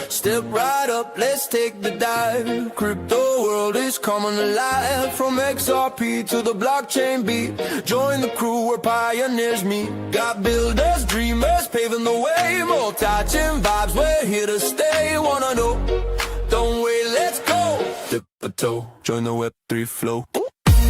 Step right up, let's take the dive. Crypto world is coming alive. From XRP to the blockchain beat. Join the crew, we're pioneers meet. Got builders, dreamers, paving the way. Multi-chain vibes, we're here to stay. Wanna know? Don't wait, let's go. Dip a toe, join the Web3 flow.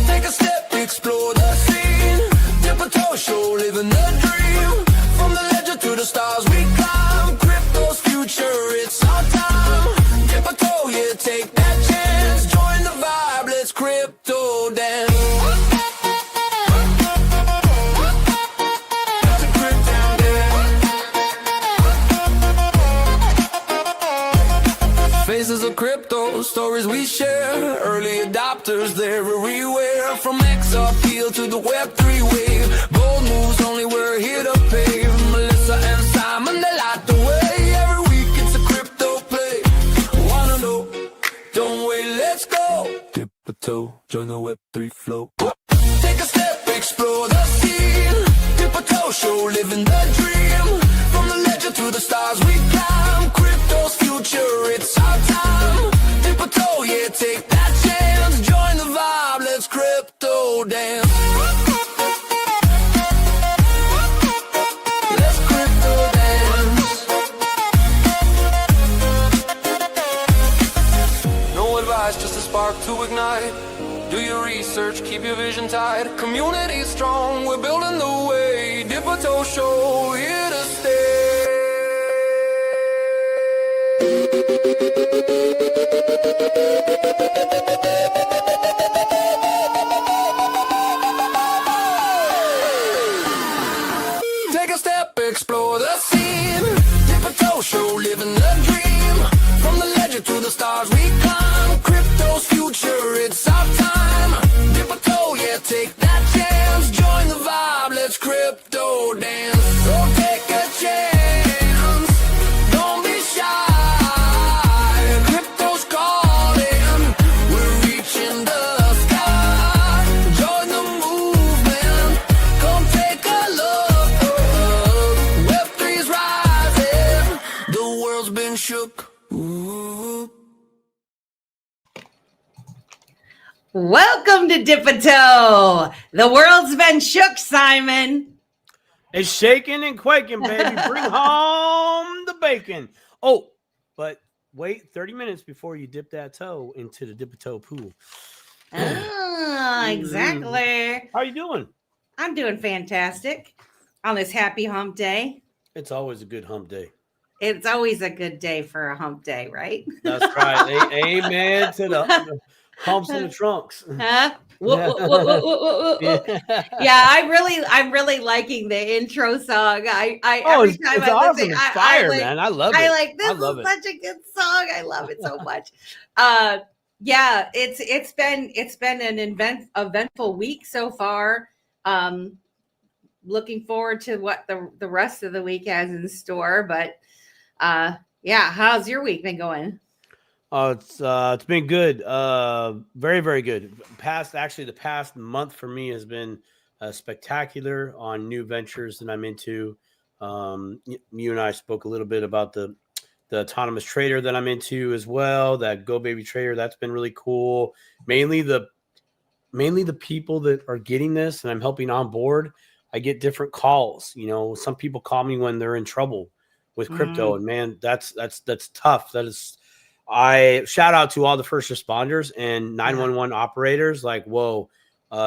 Take a step, explore the scene. Dip a toe, show, living the dream. From the ledger to the stars we climb. Crypto's future, it's our time. Dip a toe, yeah, take that chance. Join the vibe, let's crypto dance. Faces of crypto, stories we share. Early adopters, they're everywhere. From XRPL to the Web3 wave. Bold moves, only we're here to pave. Melissa and Simon, they light the way. Every week it's a crypto play. Wanna know? Don't wait, let's go. Dip a toe, join the Web3 flow. Take a step, explore the scene. Dip a toe, show, living the dream. From the ledger to the stars we climb. Crypto's future, it's our time. Dip a toe, yeah, take that chance. Join the vibe, let's crypto dance. Let's crypto dance. No advice, just a spark to ignite. Do your research, keep your vision tight. Community strong, we're building the way. Dip a toe show, here to stay. Take a step, explore the scene. Dip a toe show, living the dream. From the ledger to the stars we climb. Crypto's future, it's our time. Dip a toe, yeah, take that chance. Join the vibe, let's crypto dance. So take a chance, don't be shy. Crypto's calling, we're reaching the sky. Join the movement, come take a look. Web3's rising, the world's been shook. Ooh. Welcome to Dip a Toe. The world's been shook, Simon. It's shaking and quaking, baby. Bring home the bacon. Oh, but wait 30 minutes before you dip that toe into the dip a toe pool. Exactly. How are you doing? I'm doing fantastic on this happy hump day. It's always a good hump day. It's always a good day for a hump day, right? That's right. Amen to the humps and the trunks. Huh? Yeah, I'm really liking the intro song. Every time it's I awesome. listen, It's fire, man. I love it. I like this. I love is it. such a good song. I love it so much. Yeah, it's been an eventful week so far. Looking forward to what the rest of the week has in store. But yeah, how's your week been going? It's been good. Very, very good. The past month for me has been spectacular on new ventures that I'm into. You and I spoke a little bit about the autonomous trader that I'm into as well. That Go Baby Trader, that's been really cool. Mainly the people that are getting this and I'm helping on board. I get different calls. You know, some people call me when they're in trouble with crypto, and man, that's tough. That is. I shout out to all the first responders and 911 operators. Like, whoa,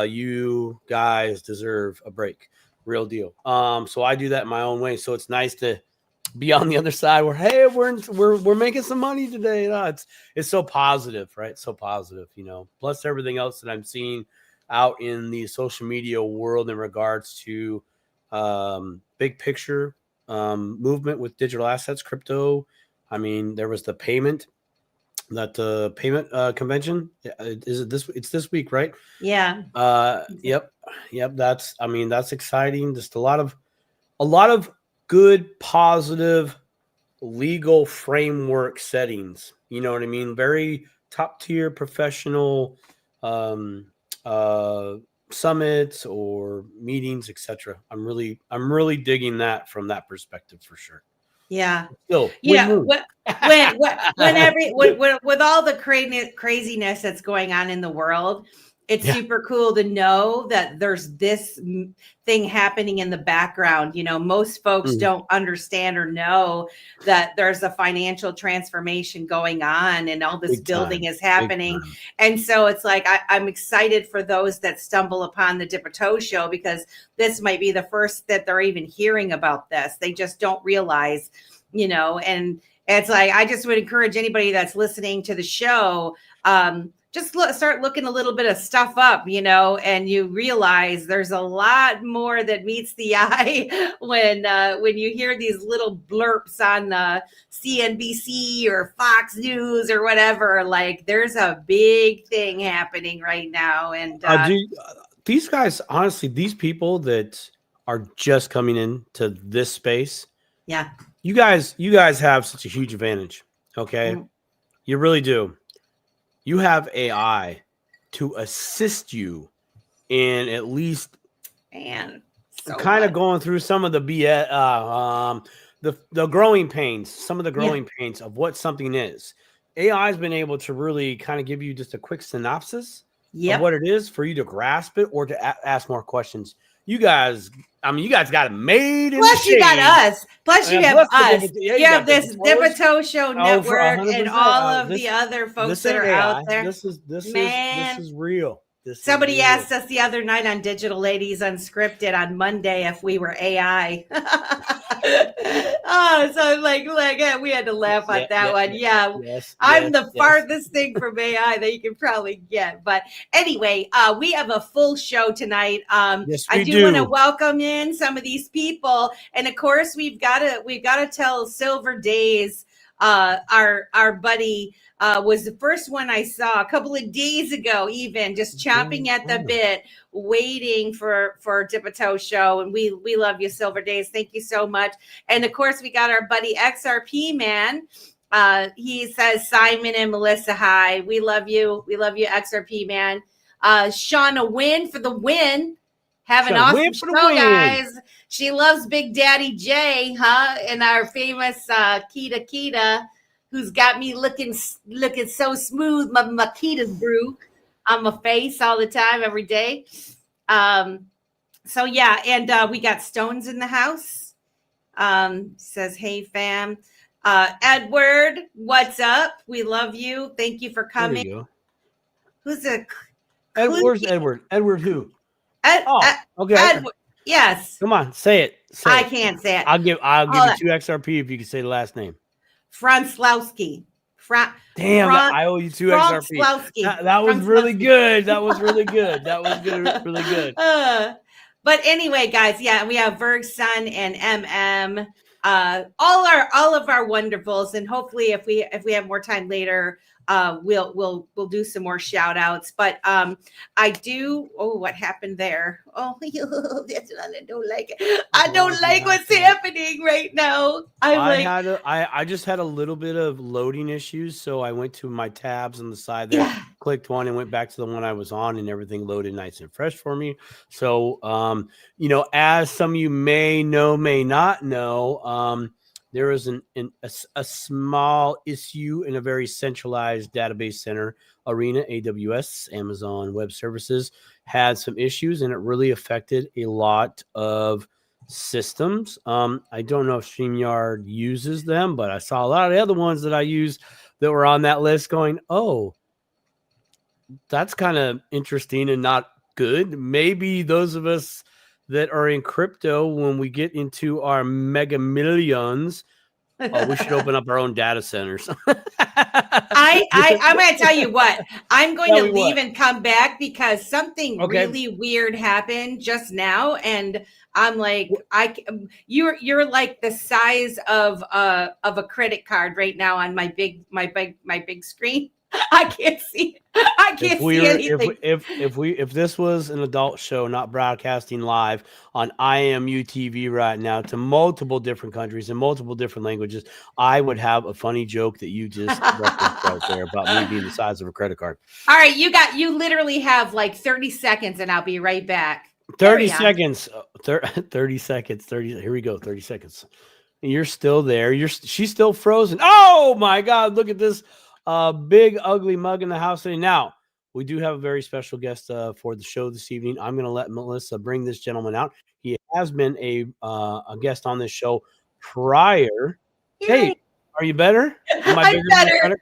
you guys deserve a break. Real deal. So I do that in my own way. So it's nice to be on the other side where, hey, we're making some money today. It's so positive, right? So positive, you know, plus everything else that I'm seeing out in the social media world in regards to big picture movement with digital assets, crypto. I mean, there was the payment convention. Is it this? It's this week, right? Yeah. Yep. That's exciting. Just a lot of good, positive, legal framework settings. You know what I mean? Very top tier professional summits or meetings, etc. I'm really digging that from that perspective for sure. Yeah. Still, Yeah. With all the craziness that's going on in the world, it's Yeah. super cool to know that there's this thing happening in the background. You know, most folks don't understand or know that there's a financial transformation going on and all this Big building time. is happening. And so it's like, I'm excited for those that stumble upon the Dipito show, because this might be the first that they're even hearing about this. They just don't realize, you know, and it's like, I just would encourage anybody that's listening to the show, just start looking a little bit of stuff up, you know, and you realize there's a lot more that meets the eye when you hear these little blurps on CNBC or Fox News or whatever. Like, there's a big thing happening right now. And these guys, honestly, these people that are just coming into this space, yeah, you guys have such a huge advantage. Okay. You really do. You have AI to assist you in at least kind of going through some of the the growing pains, some of the growing pains of what something is. AI has been able to really kind of give you just a quick synopsis of what it is for you to grasp it or to ask more questions. You guys got it made in Plus, the you got shade. us. Plus, you have us. You have this Dipito Show Network and all of the other folks that are out there. This is real. Somebody asked us the other night on Digital Ladies Unscripted on Monday if we were AI. So like we had to laugh at that one. I'm the farthest thing from AI that you can probably get. But anyway, we have a full show tonight. I do want to welcome in some of these people, and of course we've got to tell Silver Days. Our buddy was the first one I saw a couple of days ago, even just chomping at the bit, waiting for Dipito show. And we love you, Silver Days. Thank you so much. And of course, we got our buddy XRP Man. He says, Simon and Melissa, hi. We love you. We love you, XRP Man. Shauna Winn for the win. Have an awesome show, guys. She loves Big Daddy J, and our famous Kita, who's got me looking so smooth. My Kita's brew on my face all the time, every day. So yeah, and we got Stones in the house. Says, hey fam. Edward, what's up? We love you. Thank you for coming. There you go. Who's a Where's Edward? Edward who? Okay. Edward, yes. Come on, say it. I can't say it. I'll give you 2 XRP if you can say the last name. Franslowski. Damn, I owe you 2 XRP. That was really good. That was really good. That was good, really good. But anyway, guys, yeah, we have Bergson and MM, all of our wonderfuls, and hopefully, if we have more time later, we'll do some more shout outs. But I do. Oh, what happened there? Oh, I don't like it. I don't like what's happening right now. I just had a little bit of loading issues, so I went to my tabs on the side there, clicked one, and went back to the one I was on, and everything loaded nice and fresh for me. So, as some of you may know, may not know, there is a small issue in a very centralized database center arena. AWS, Amazon Web Services, had some issues, and it really affected a lot of systems. I don't know if StreamYard uses them, but I saw a lot of the other ones that I use that were on that list going, oh, that's kind of interesting and not good. Maybe those of us that are in crypto, when we get into our mega millions, we should open up our own data centers. I'm going to tell you what, I'm going to leave and come back because something really weird happened just now. And I'm like, you're like the size of a credit card right now on my big screen. I can't see. I can't see anything. If this was an adult show, not broadcasting live on IMU TV right now to multiple different countries and multiple different languages, I would have a funny joke that you just referenced right there about me being the size of a credit card. All right, you literally have like 30 seconds, and I'll be right back. 30 seconds. 30 seconds. Here we go. 30 seconds. You're still there. She's still frozen. Oh my God! Look at this big ugly mug in the house today. Now we do have a very special guest for the show this evening. I'm going to let Melissa bring this gentleman out. He has been a guest on this show prior. Hey, are you better? I'm better.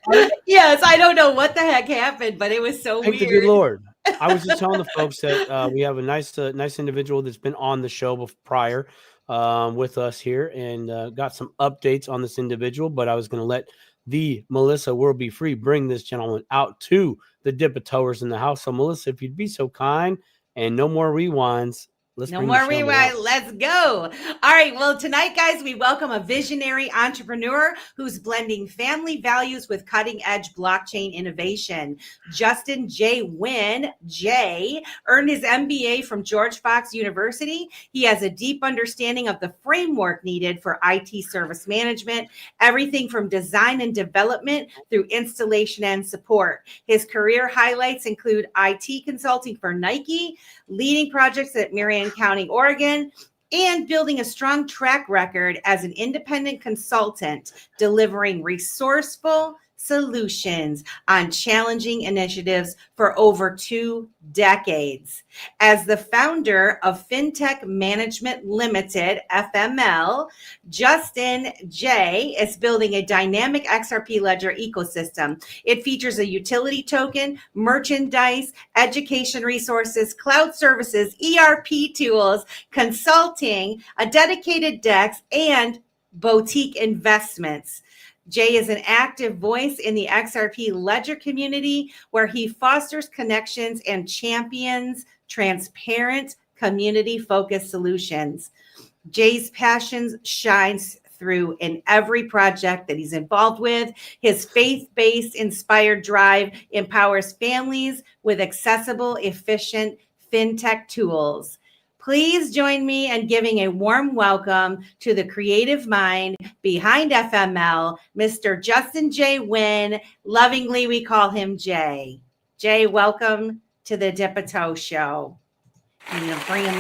Yes, I don't know what the heck happened, but it was so Thank weird. the good Lord. I was just telling the folks that we have a nice individual that's been on the show prior with us here and got some updates on this individual. But I was going to let the Melissa World Be Free bring this gentleman out to the Dip-a-Toers in the house. So, Melissa, if you'd be so kind, and no more rewinds. No more rewind. Let's go. All right. Well, tonight, guys, we welcome a visionary entrepreneur who's blending family values with cutting edge blockchain innovation. Justin J. Winn, Jay, earned his MBA from George Fox University. He has a deep understanding of the framework needed for IT service management, everything from design and development through installation and support. His career highlights include IT consulting for Nike, leading projects at Marion County, Oregon, and building a strong track record as an independent consultant, delivering resourceful solutions on challenging initiatives for over 2 decades. As the founder of Fintech Management Limited, FML, Justin J. is building a dynamic XRP ledger ecosystem. It features a utility token, merchandise, education resources, cloud services, ERP tools, consulting, a dedicated DEX, and boutique investments. Jay is an active voice in the XRP Ledger community where he fosters connections and champions transparent, community-focused solutions. Jay's passion shines through in every project that he's involved with. His faith-based inspired drive empowers families with accessible, efficient fintech tools. Please join me in giving a warm welcome to the creative mind behind FML, Mr. Justin J. Winn. Lovingly, we call him Jay. Jay, welcome to the Dip-a-Toe Show. I'm going to bring him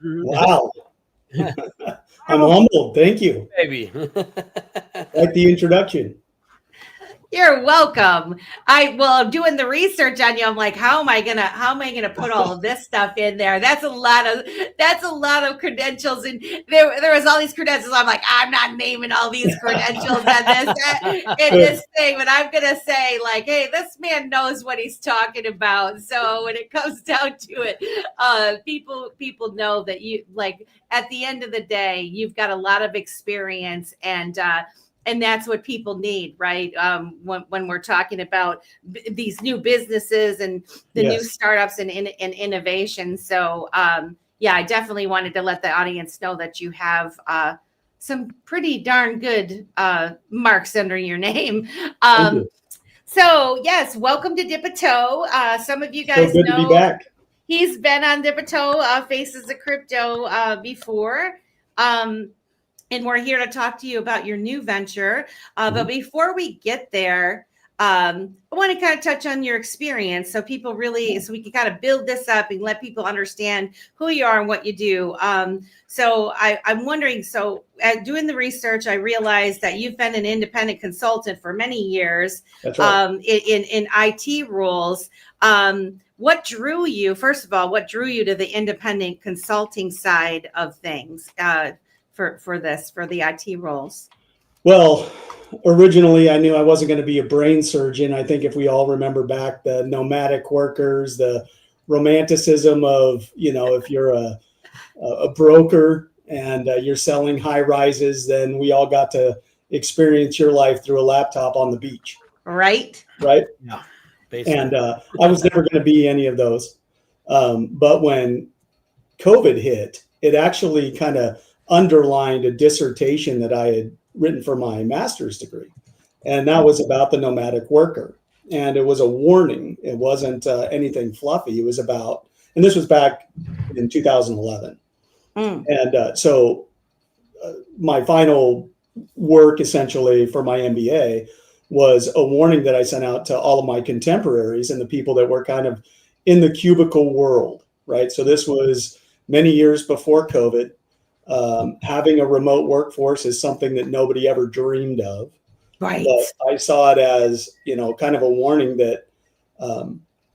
in. Wow. I'm humbled. Thank you. Baby. Like the introduction. You're welcome. I'm doing the research on you. I'm like, how am I gonna put all of this stuff in there? That's a lot of credentials, and there was all these credentials. I'm like, I'm not naming all these credentials in this thing, but I'm gonna say like, hey, this man knows what he's talking about. So when it comes down to it, people know that you, like, at the end of the day, you've got a lot of experience, and that's what people need, right? When we're talking about these new businesses and the new startups and innovation. So, I definitely wanted to let the audience know that you have some pretty darn good marks under your name. So, yes, welcome to Dip-a-Toe. Some of you guys know to be back. He's been on Dip-a-Toe, Faces of Crypto before. And we're here to talk to you about your new venture. But before we get there, I want to kind of touch on your experience so people so we can kind of build this up and let people understand who you are and what you do. So I'm wondering, doing the research, I realized that you've been an independent consultant for many years. That's right. In IT roles. What drew you, first of all, to the independent consulting side of things? For the IT roles? Well, originally I knew I wasn't going to be a brain surgeon. I think if we all remember back, the nomadic workers, the romanticism of, if you're a broker and you're selling high rises, then we all got to experience your life through a laptop on the beach. Right. Yeah. Basically. And I was never going to be any of those. But when COVID hit, it actually kind of underlined a dissertation that I had written for my master's degree. And that was about the nomadic worker. And it was a warning. It wasn't anything fluffy. It was about, and this was back in 2011. And so my final work essentially for my MBA was a warning that I sent out to all of my contemporaries and the people that were kind of in the cubicle world, right? So this was many years before COVID. Having a remote workforce is something that nobody ever dreamed of. Right. But I saw it as, kind of a warning that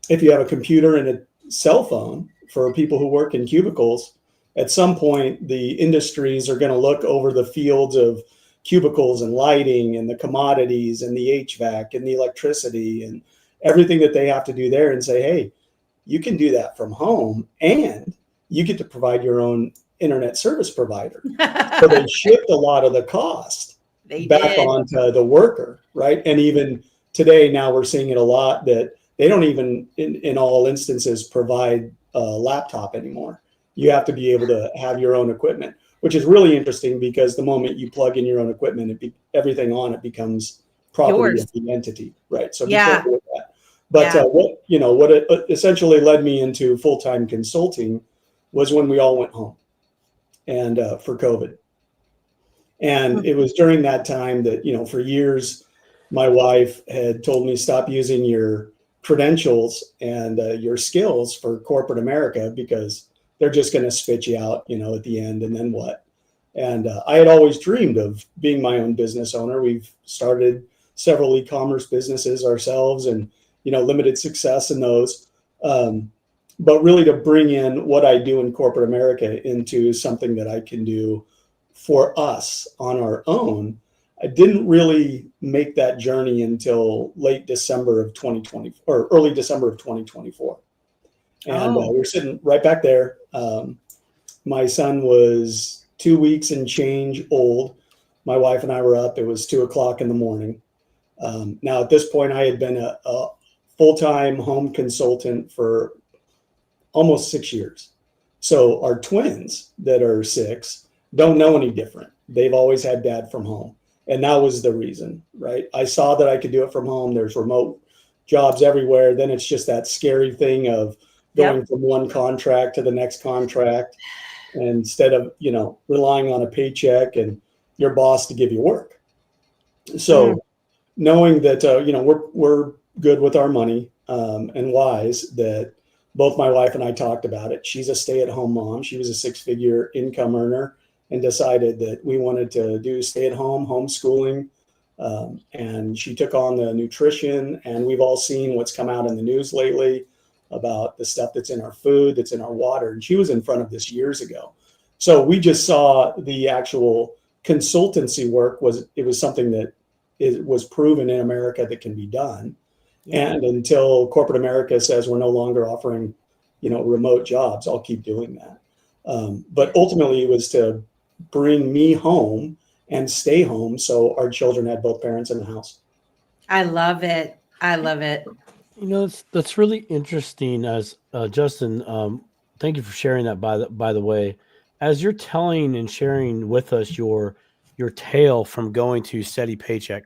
if you have a computer and a cell phone for people who work in cubicles, at some point the industries are going to look over the fields of cubicles and lighting and the commodities and the HVAC and the electricity and everything that they have to do there and say, hey, you can do that from home and you get to provide your own internet service provider. So they shift a lot of the cost back onto the worker, right? And even today, now we're seeing it a lot that they don't even, in all instances, provide a laptop anymore. You have to be able to have your own equipment, which is really interesting because the moment you plug in your own equipment, everything on it becomes property of the entity, right? So be careful with that. But what it essentially led me into full-time consulting was when we all went home and for COVID. And it was during that time that, for years, my wife had told me, stop using your credentials and your skills for corporate America because they're just going to spit you out, at the end. And then what? And I had always dreamed of being my own business owner. We've started several e-commerce businesses ourselves and, limited success in those. But really to bring in what I do in corporate America into something that I can do for us on our own, I didn't really make that journey until late December of 2020 or early December of 2024. And we're sitting right back there. My son was 2 weeks and change old. My wife and I were up. It was 2:00 in the morning. Now, at this point, I had been a full-time home consultant for almost 6 years. So our twins that are 6 don't know any different. They've always had dad from home. And that was the reason, right? I saw that I could do it from home. There's remote jobs everywhere. Then it's just that scary thing of going from one contract to the next contract instead of, relying on a paycheck and your boss to give you work. So knowing that, we're good with our money and wise, that both my wife and I talked about it. She's a stay-at-home mom. She was a 6-figure income earner and decided that we wanted to do stay-at-home homeschooling. And she took on the nutrition, and we've all seen what's come out in the news lately about the stuff that's in our food, that's in our water. And she was in front of this years ago. So we just saw the actual consultancy work was something that was proven in America that can be done. And until corporate America says we're no longer offering, remote jobs, I'll keep doing that. But ultimately it was to bring me home and stay home so our children had both parents in the house. I love it. I love it. That's really interesting. As Justin, thank you for sharing that. By the way, as you're telling and sharing with us your tale from going to steady paycheck,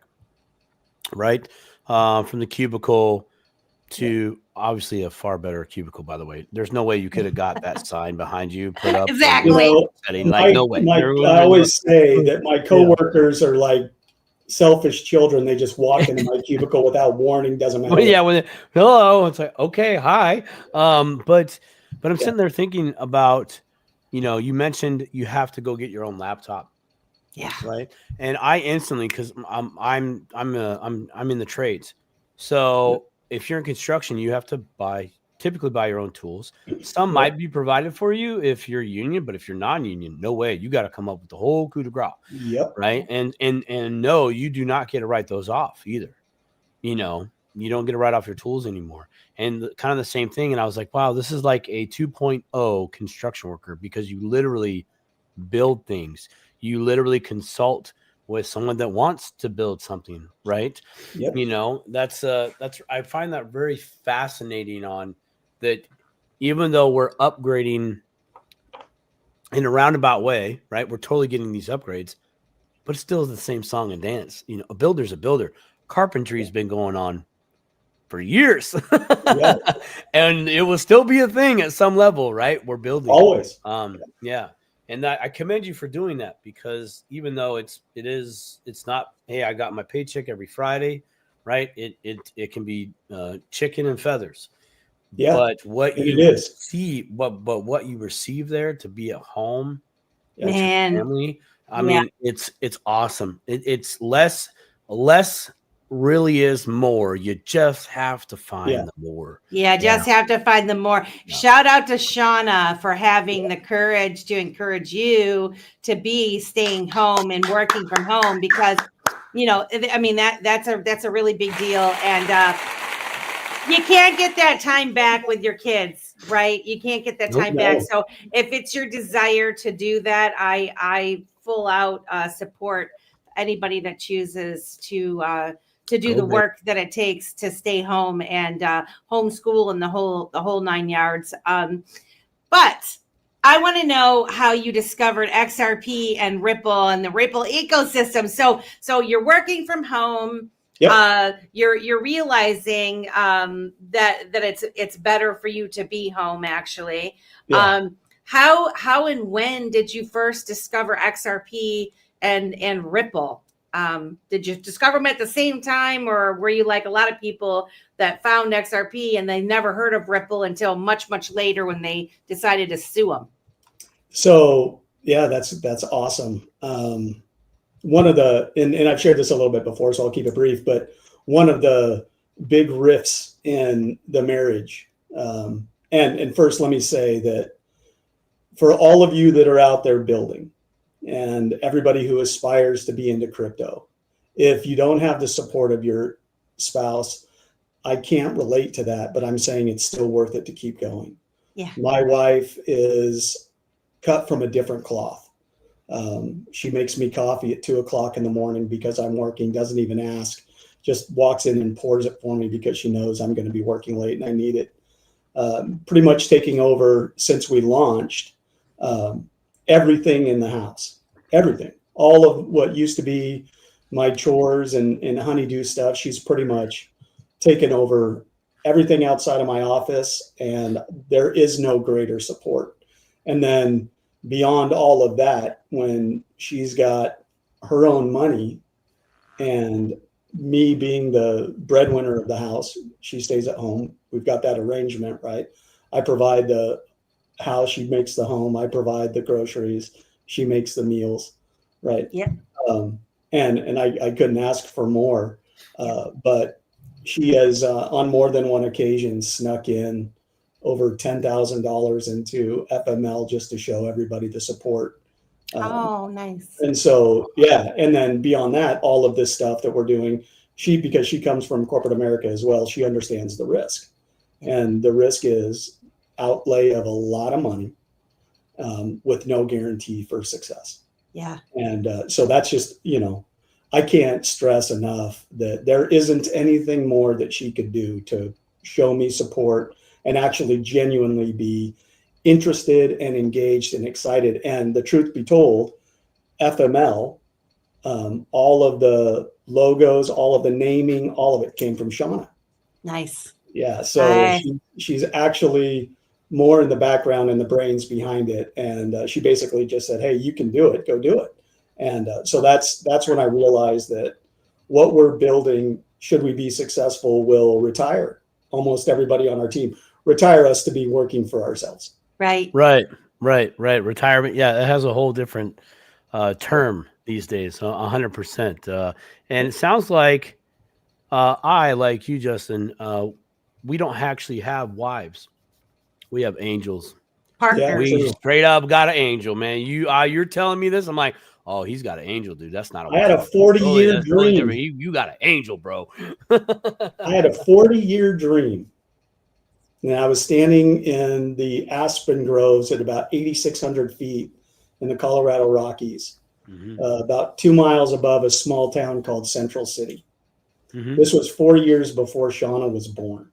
right, from the cubicle to obviously a far better cubicle. By the way, there's no way you could have got that sign behind you put up. Exactly. No way. I always say that my coworkers are like selfish children. They just walk into my cubicle without warning. Doesn't matter. Hello, it's like, okay, hi. But I'm sitting there thinking about, you mentioned you have to go get your own laptop. Yeah. Right. And I instantly, because I'm in the trades. So if you're in construction, you have to typically buy your own tools. Some might be provided for you if you're union, but if you're non-union, no way. You got to come up with the whole coup de grace. Yep. Right. And no, you do not get to write those off either. You don't get to write off your tools anymore. And kind of the same thing. And I was like, wow, this is like a 2.0 construction worker, because you literally build things. You literally consult with someone that wants to build something, right? Yep. That's I find that very fascinating on that. Even though we're upgrading in a roundabout way, right? We're totally getting these upgrades, but it's still the same song and dance. A builder's a builder. Carpentry has been going on for years, and it will still be a thing at some level, right? We're building always. And I commend you for doing that, because even though it's not, hey, I got my paycheck every Friday, right? It can be chicken and feathers. Yeah. But what and you it is. see, what you receive there to be at home, Man. family. I mean, it's awesome. It's less really is more. You just have to find the more. Yeah, just have to find the more. Yeah. Shout out to Shauna for having the courage to encourage you to be staying home and working from home, because, you know, I mean, that's a really big deal. And you can't get that time back with your kids, right? You can't get that time back. So if it's your desire to do that, I full out support anybody that chooses to do the work that it takes to stay home and homeschool and the whole 9 yards. But I want to know how you discovered XRP and Ripple and the Ripple ecosystem. So you're working from home. Yep. You're realizing that it's better for you to be home, actually. Yeah. How and when did you first discover XRP and Ripple? Did you discover them at the same time, or were you like a lot of people that found XRP and they never heard of Ripple until much later when they decided to sue them? So yeah, that's awesome. One of the, and I've shared this a little bit before, so I'll keep it brief, but one of the big rifts in the marriage, and first let me say that for all of you that are out there building and everybody who aspires to be into crypto, if you don't have the support of your spouse, I can't relate to that, but I'm saying it's still worth it to keep going. Yeah. My wife is cut from a different cloth. She makes me coffee at 2:00 in the morning because I'm working, doesn't even ask, just walks in and pours it for me because she knows I'm going to be working late and I need it. Pretty much taking over since we launched everything in the house, everything, all of what used to be my chores and honeydew stuff. She's pretty much taken over everything outside of my office, and there is no greater support. And then beyond all of that, when she's got her own money and me being the breadwinner of the house, she stays at home. We've got that arrangement, right? I provide the house, she makes the home. I provide the groceries, she makes the meals, right? Yeah. And I couldn't ask for more, but she has on more than one occasion snuck in over $10,000 into FML just to show everybody the support. Oh, nice. And so, yeah. And then beyond that, all of this stuff that we're doing, because she comes from corporate America as well, she understands the risk. And the risk is outlay of a lot of money with no guarantee for success. Yeah. And so that's just, I can't stress enough that there isn't anything more that she could do to show me support and actually genuinely be interested and engaged and excited. And the truth be told, FML, all of the logos, all of the naming, all of it came from Shauna. Nice. Yeah. So she's actually more in the background and the brains behind it. And she basically just said, hey, you can do it, go do it. And so that's when I realized that what we're building, should we be successful, will retire almost everybody on our team, retire us to be working for ourselves. Right. Retirement. Yeah. It has a whole different term these days. 100%. And it sounds like I, like you, Justin, we don't actually have wives. We have angels. Partners. We straight up got an angel, man. You're telling me this? I'm like, oh, he's got an angel, dude. That's not a wife. I had a 40-year dream. You got an angel, bro. I had a 40-year dream. And I was standing in the aspen groves at about 8,600 feet in the Colorado Rockies, about 2 miles above a small town called Central City. This was 4 years before Shauna was born.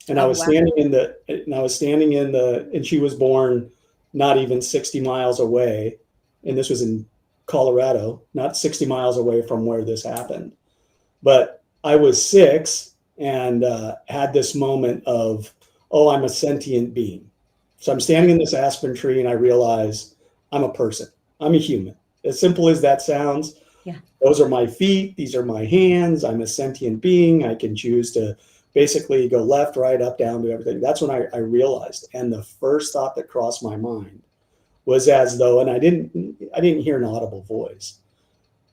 And I was standing and she was born not even 60 miles away. And this was in Colorado, not 60 miles away from where this happened. But I was 6 and had this moment of, oh, I'm a sentient being. So I'm standing in this aspen tree and I realize I'm a person. I'm a human. As simple as that sounds. Yeah. Those are my feet. These are my hands. I'm a sentient being. I can choose to basically go left, right, up, down, do everything. That's when I realized. And the first thought that crossed my mind was as though, and I didn't hear an audible voice,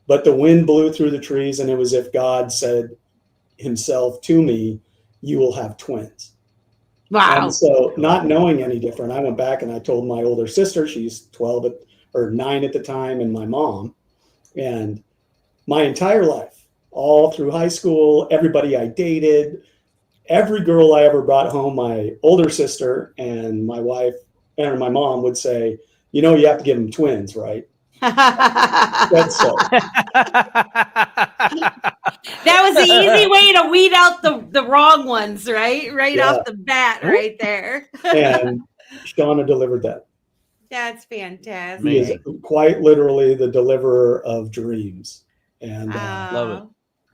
but the wind blew through the trees, and it was as if God said himself to me, "You will have twins." Wow. And so, not knowing any different, I went back and I told my older sister, she's 12 or 9 at the time, and my mom. And my entire life, all through high school, everybody I dated, every girl I ever brought home, my older sister and my wife and my mom would say, "You know, you have to give them twins, right?" That's so. That was the easy way to weed out the wrong ones, right? Right off the bat, right there. And Shauna delivered that. That's fantastic. He is quite literally the deliverer of dreams. And love it.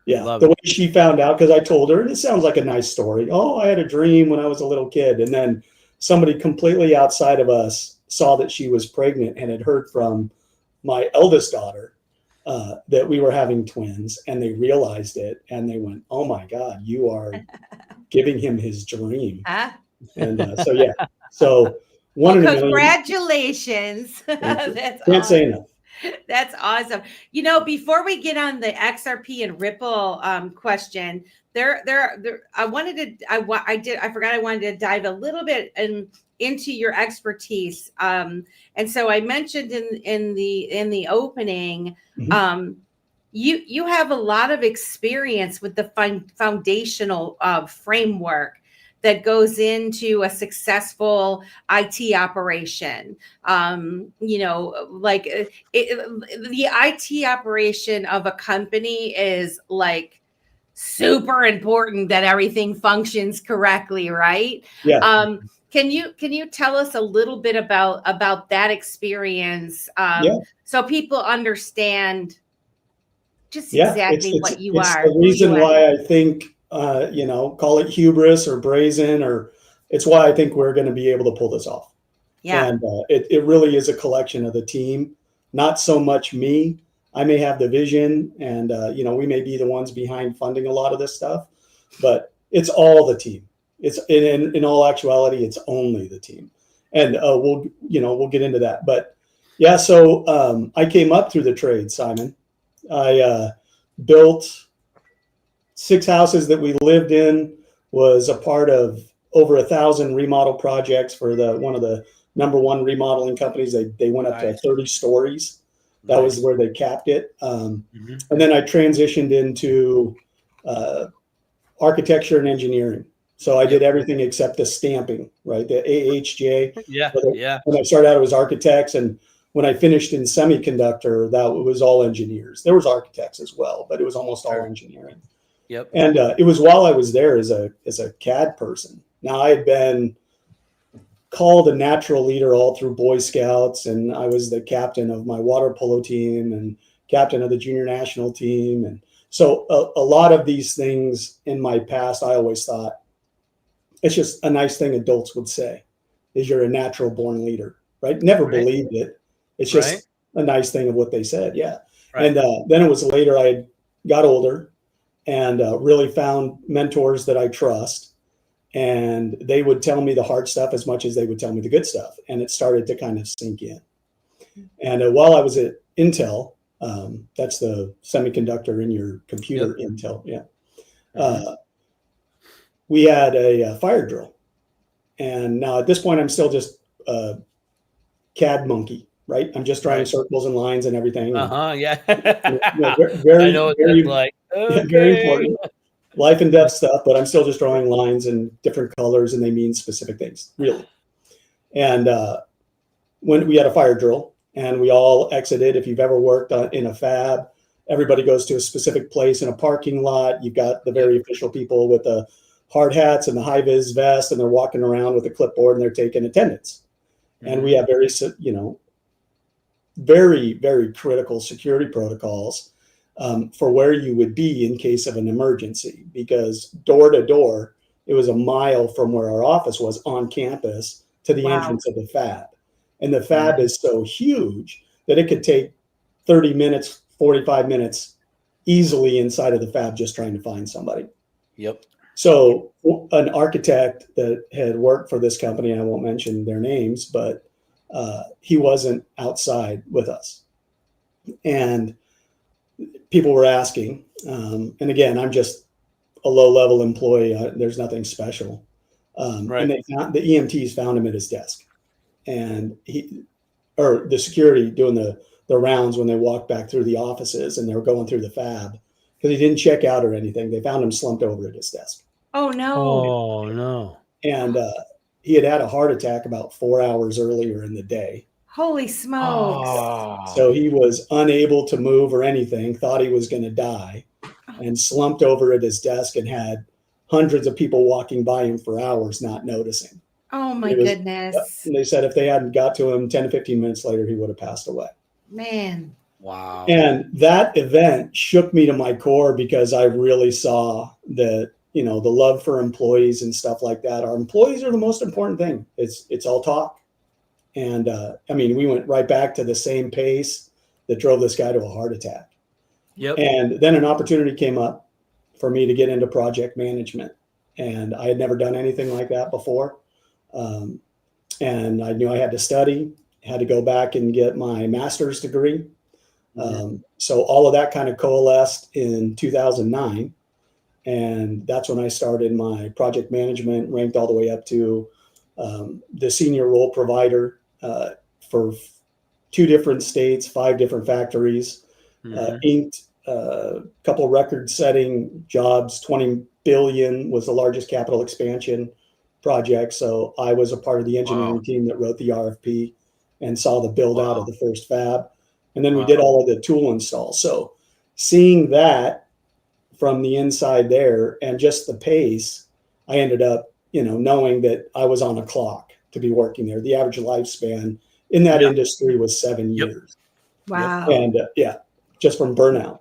Yeah, the way she found out, because I told her, and it sounds like a nice story. Oh, I had a dream when I was a little kid. And then somebody completely outside of us saw that she was pregnant and had heard from my eldest daughter that we were having twins, and they realized it, and they went, "Oh my God, you are giving him his dream." And so, yeah. So one in a million. Congratulations. That's Can't say enough. That's awesome. You know, before we get on the XRP and Ripple question, I forgot I wanted to dive a little bit into your expertise. And so I mentioned in the opening, you have a lot of experience with the foundational framework that goes into a successful IT operation. You know, like the IT operation of a company is like super important that everything functions correctly, right? Yeah. Can you tell us a little bit about that experience, so people understand just exactly what you are? It's the reason why I think, call it hubris or brazen, or it's why I think we're going to be able to pull this off. Yeah. And it really is a collection of the team, not so much me. I may have the vision and, we may be the ones behind funding a lot of this stuff, but it's all the team. It's in all actuality, it's only the team. And we'll get into that. But yeah, so I came up through the trade, Simon. I built 6 houses that we lived in, was a part of over 1,000 remodel projects for one of the number one remodeling companies. They went up to 30 stories. That was where they capped it. And then I transitioned into architecture and engineering. So I did everything except the stamping, right? The AHJ. When I started out, it was architects. And when I finished in semiconductor, that was all engineers. There was architects as well, but it was almost all engineering. Yep. And it was while I was there as a CAD person. Now, I had been called a natural leader all through Boy Scouts, and I was the captain of my water polo team and captain of the junior national team. And so a lot of these things in my past, I always thought it's just a nice thing adults would say, is you're a natural born leader, right? Never believed it. It's just a nice thing of what they said. Yeah. And then it was later I got older and really found mentors that I trust. And they would tell me the hard stuff as much as they would tell me the good stuff. And it started to kind of sink in. And while I was at Intel, that's the semiconductor in your computer, Intel. Yeah. We had a fire drill. And now at this point, I'm still just a CAD monkey, right? I'm just drawing circles and lines and everything. Yeah. Very, I know what very, that's like. Okay. Very important. Life and death stuff, but I'm still just drawing lines in different colors and they mean specific things, really. And when we had a fire drill and we all exited, if you've ever worked in a fab, everybody goes to a specific place in a parking lot. You've got the very official people with the hard hats and the high vis vest, and they're walking around with a clipboard and they're taking attendance. And we have very, very critical security protocols for where you would be in case of an emergency, because door to door, it was a mile from where our office was on campus to the entrance of the fab. And the fab is so huge that it could take 30 minutes, 45 minutes easily inside of the fab just trying to find somebody. Yep. So an architect that had worked for this company, I won't mention their names, but he wasn't outside with us. And people were asking, and again, I'm just a low-level employee. There's nothing special. And they found, the EMTs found him at his desk, and the security doing the rounds when they walked back through the offices and they were going through the fab, because he didn't check out or anything. They found him slumped over at his desk. Oh no! Oh no! And he had a heart attack about 4 hours earlier in the day. Holy smokes! So he was unable to move or anything. Thought he was going to die, and slumped over at his desk and had hundreds of people walking by him for hours, not noticing. Oh my goodness. They said if they hadn't got to him 10 to 15 minutes later, he would have passed away. Man. Wow. And that event shook me to my core, because I really saw that, the love for employees and stuff like that. Our employees are the most important thing. It's all talk. And we went right back to the same pace that drove this guy to a heart attack. Yep. And then an opportunity came up for me to get into project management. And I had never done anything like that before. And I knew I had to study, had to go back and get my master's degree. So all of that kind of coalesced in 2009. And that's when I started my project management, ranked all the way up to the senior role provider for 2 different states, 5 different factories, inked a couple record-setting jobs. 20 billion was the largest capital expansion project. So I was a part of the engineering team that wrote the RFP and saw the build out of the first fab. And then we did all of the tool installs. So seeing that from the inside there and just the pace, I ended up, knowing that I was on a clock to be working there. The average lifespan in that industry was 7 years. Wow. And just from burnout.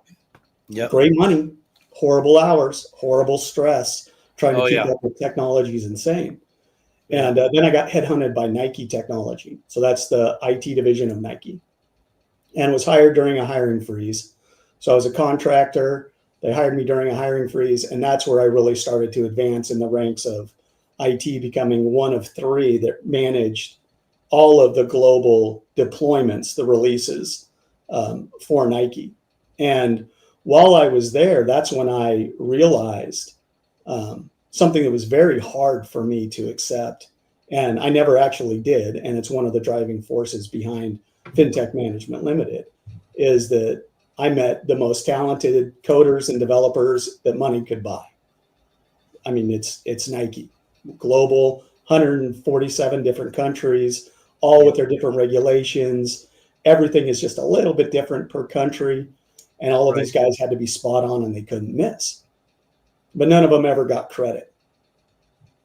Yep. Great money, horrible hours, horrible stress, trying to keep up with technology is insane. And then I got headhunted by Nike Technology. So that's the IT division of Nike, and was hired during a hiring freeze. So I was a contractor. They hired me during a hiring freeze. And that's where I really started to advance in the ranks of IT, becoming one of 3 that managed all of the global deployments, the releases for Nike. And while I was there, that's when I realized something that was very hard for me to accept. And I never actually did. And it's one of the driving forces behind Fintech Management Limited, is that I met the most talented coders and developers that money could buy. I mean, it's Nike, global, 147 different countries, all with their different regulations. Everything is just a little bit different per country. And all of these guys had to be spot on, and they couldn't miss. But none of them ever got credit.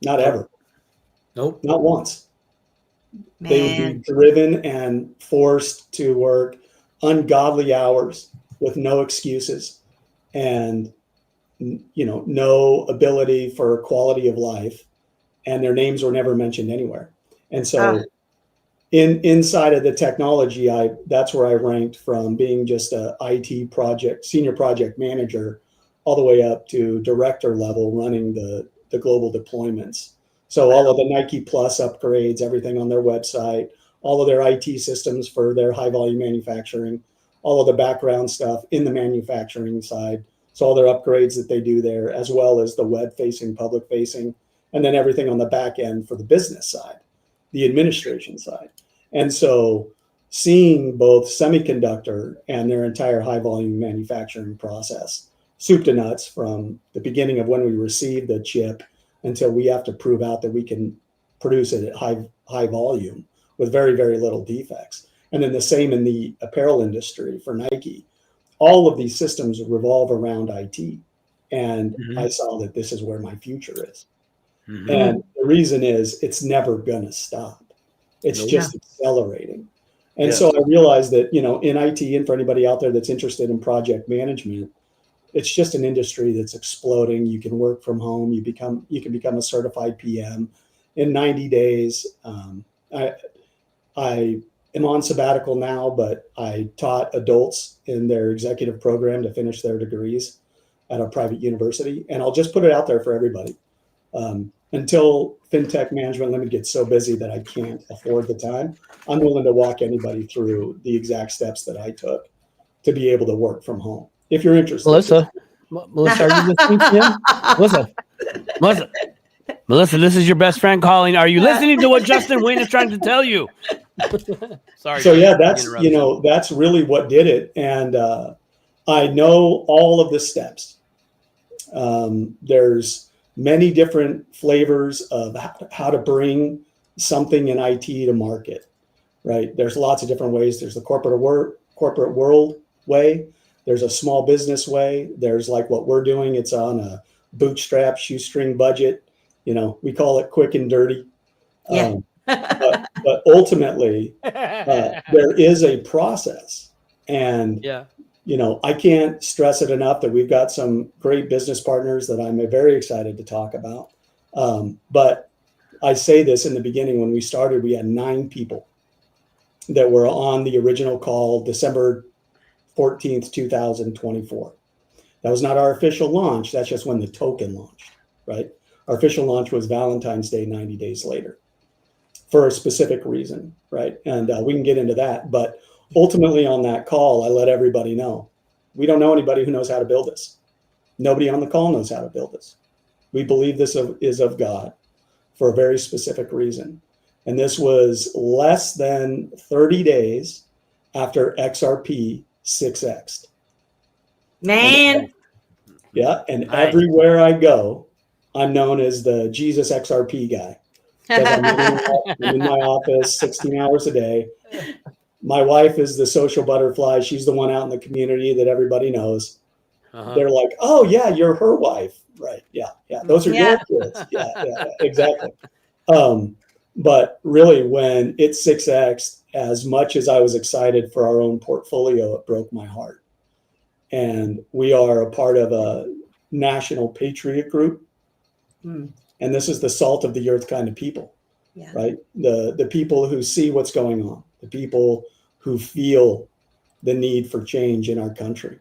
Not ever. Nope. Not once. Man. They would be driven and forced to work ungodly hours with no excuses, and no ability for quality of life, and their names were never mentioned anywhere. And so inside of the technology, that's where I ranked, from being just a IT senior project manager, all the way up to director level, running the global deployments. So all of the Nike Plus upgrades, everything on their website, all of their IT systems for their high volume manufacturing, all of the background stuff in the manufacturing side. So all their upgrades that they do there, as well as the web facing, public facing, and then everything on the back end for the business side, the administration side. And so seeing both semiconductor and their entire high volume manufacturing process, soup to nuts, from the beginning of when we receive the chip until we have to prove out that we can produce it at high volume with very, very little defects. And then the same in the apparel industry for Nike. All of these systems revolve around IT. And I saw that this is where my future is. And the reason is it's never going to stop. It's just accelerating. And so I realized that, in IT, and for anybody out there that's interested in project management, it's just an industry that's exploding. You can work from home. You can become a certified PM in 90 days. I am on sabbatical now, but I taught adults in their executive program to finish their degrees at a private university. And I'll just put it out there for everybody. Until Fintech Management Limited gets so busy that I can't afford the time, I'm willing to walk anybody through the exact steps that I took to be able to work from home. If you're interested. Melissa, are you listening to him? Melissa, this is your best friend calling. Are you listening to what Justin Winn is trying to tell you? Sorry. So yeah, that's really what did it. And I know all of the steps. There's many different flavors of how to bring something in IT to market, right? There's lots of different ways. There's the corporate world way. There's a small business way. There's like what we're doing. It's on a bootstrap, shoestring budget. We call it quick and dirty. Yeah. But ultimately, there is a process. And, I can't stress it enough that we've got some great business partners that I'm very excited to talk about. But I say this in the beginning, when we started, we had 9 people that were on the original call, December 14th, 2024. That was not our official launch. That's just when the token launched, right? Our official launch was Valentine's Day, 90 days later, for a specific reason, right? And we can get into that. But ultimately on that call, I let everybody know, we don't know anybody who knows how to build this. Nobody on the call knows how to build this. We believe this is of God for a very specific reason. And this was less than 30 days after XRP 6x'd. Man. And everywhere I go, I'm known as the Jesus XRP guy. Because I'm in my office 16 hours a day. My wife is the social butterfly. She's the one out in the community that everybody knows. They're like, oh, yeah, you're her wife. Right. Yeah. Those are your kids. Yeah, exactly. But really, when it 6x'd, as much as I was excited for our own portfolio, it broke my heart. And we are a part of a national patriot group. And this is the salt of the earth kind of people, right? The people who see what's going on, the people who feel the need for change in our country.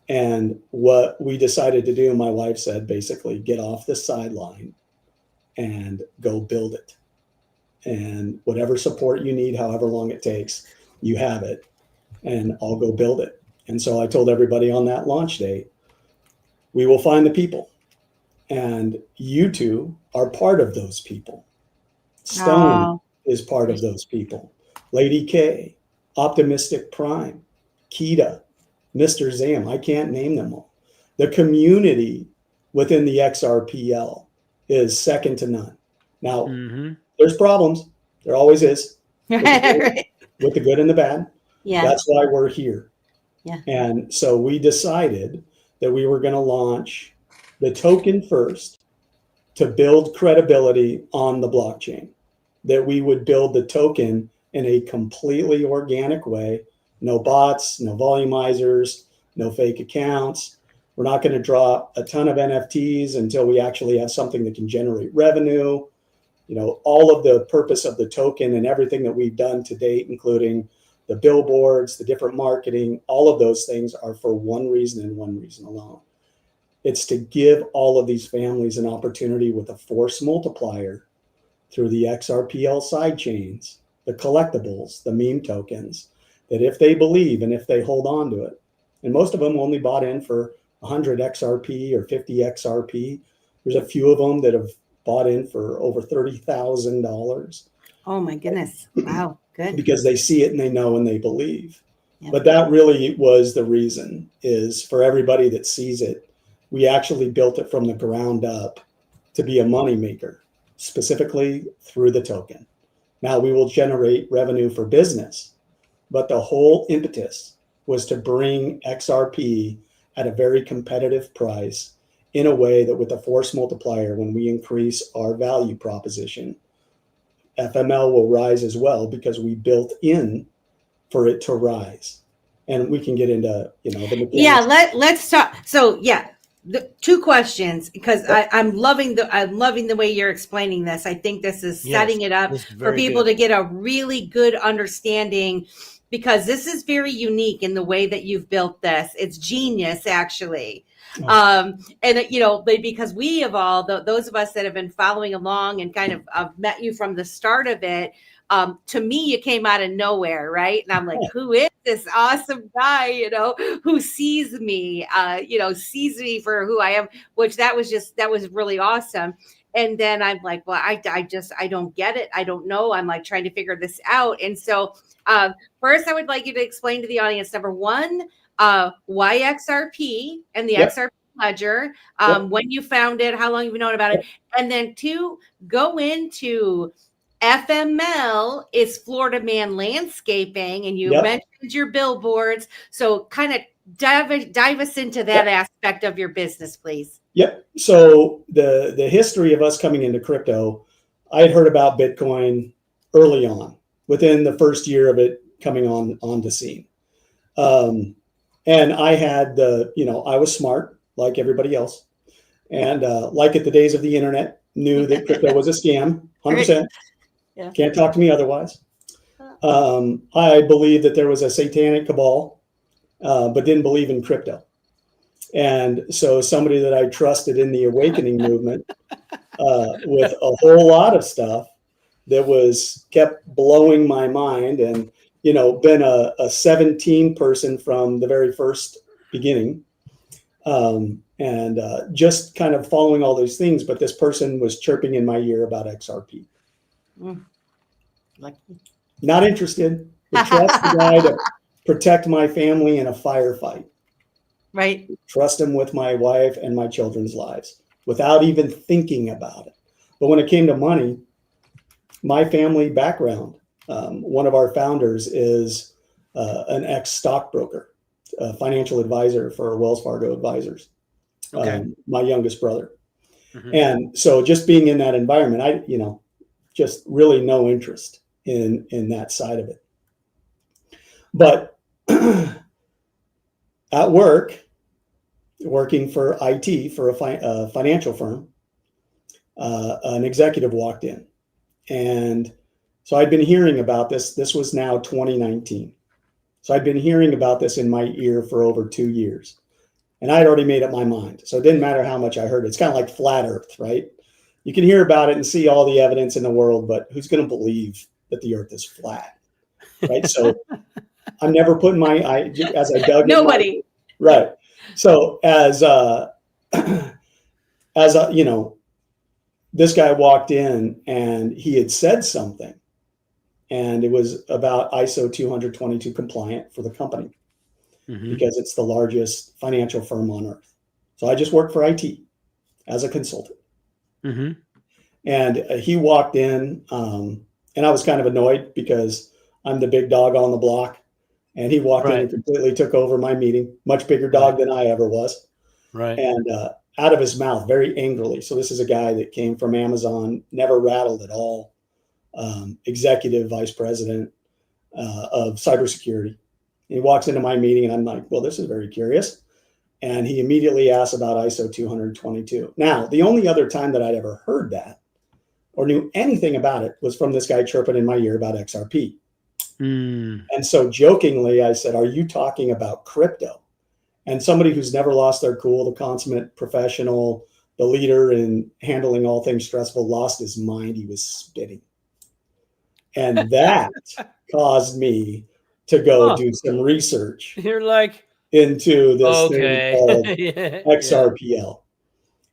And what we decided to do, my wife said, basically, get off the sideline and go build it. And whatever support you need, however long it takes, you have it, and I'll go build it. And so I told everybody on that launch day, we will find the people. And you two are part of those people. Stone is part of those people. Lady K, Optimistic Prime, Kita, Mr. Zam, I can't name them all. The community within the XRPL is second to none. Now, there's problems. There always is. With the good and the bad. Yeah. That's why we're here. Yeah. And so we decided that we were going to launch the token first to build credibility on the blockchain, that we would build the token in a completely organic way. No bots, no volumizers, no fake accounts. We're not going to drop a ton of NFTs until we actually have something that can generate revenue. All of the purpose of the token and everything that we've done to date, including the billboards, the different marketing, all of those things are for one reason and one reason alone. It's to give all of these families an opportunity with a force multiplier through the XRPL side chains, the collectibles, the meme tokens, that if they believe and if they hold on to it, and most of them only bought in for 100 XRP or 50 XRP. There's a few of them that have bought in for over $30,000. Oh my goodness. Wow. Good. Because they see it and they know and they believe. Yep. But that really was the reason, is for everybody that sees it, we actually built it from the ground up to be a moneymaker, specifically through the token. Now we will generate revenue for business, but the whole impetus was to bring XRP at a very competitive price in a way that with a force multiplier, when we increase our value proposition, FML will rise as well, because we built in for it to rise. And we can get into, the mechanics. Yeah, let's talk. So the 2 questions, because I'm loving the way you're explaining this. I think this is setting it up for people to get a really good understanding because this is very unique in the way that you've built this. It's genius, actually. And you know, because we have all those of us that have been following along and kind of met you from the start of it. To me, you came out of nowhere, right? And I'm like, who is this awesome guy, you know, who sees me, sees me for who I am, which that was really awesome. And then I'm like, well, I don't get it. I don't know. I'm like trying to figure this out. And so first, I would like you to explain to the audience, number one, why XRP and the XRP ledger, when you found it, how long you've known about it. And then two, go into FML is Florida Man Landscaping, and you mentioned your billboards. So kind of dive us into that aspect of your business, please. Yep. So the history of us coming into crypto, I had heard about Bitcoin early on, within the first year of it coming on the scene. And I had I was smart like everybody else. And like at the days of the internet, knew that crypto was a scam, 100%. Yeah. Can't talk to me otherwise. I believed that there was a satanic cabal, but didn't believe in crypto. And so somebody that I trusted in the awakening movement with a whole lot of stuff that kept blowing my mind, and, been a 17 person from the very first beginning. And just kind of following all those things. But this person was chirping in my ear about XRP. Not interested. Would trust the guy to protect my family in a firefight. Right. Trust him with my wife and my children's lives without even thinking about it. But when it came to money, my family background, one of our founders is an ex-stockbroker, a financial advisor for Wells Fargo Advisors, my youngest brother. Mm-hmm. And so just being in that environment, just really no interest in that side of it. But at work, working for IT for a financial firm, an executive walked in. And so I'd been hearing about this. This was now 2019. So I'd been hearing about this in my ear for over 2 years. And I'd already made up my mind. So it didn't matter how much I heard. It's kind of like flat earth, right? You can hear about it and see all the evidence in the world, but who's going to believe that the earth is flat, right? So I'm never putting as I dug. Nobody. Right. So as this guy walked in and he had said something, and it was about ISO 222 compliant for the company, because it's the largest financial firm on earth. So I just worked for IT as a consultant. Mm-hmm. And he walked in, and I was kind of annoyed because I'm the big dog on the block. And he walked in and completely took over my meeting, much bigger dog than I ever was. Right. And out of his mouth, very angrily. So this is a guy that came from Amazon, never rattled at all, executive vice president of cybersecurity. And he walks into my meeting and I'm like, well, this is very curious. And he immediately asked about ISO 222. Now, the only other time that I'd ever heard that or knew anything about it was from this guy chirping in my ear about XRP. And so jokingly, I said, are you talking about crypto? And somebody who's never lost their cool, the consummate professional, the leader in handling all things stressful, lost his mind. He was spitting. And that caused me to go do some research. You're like, into this thing called XRPL.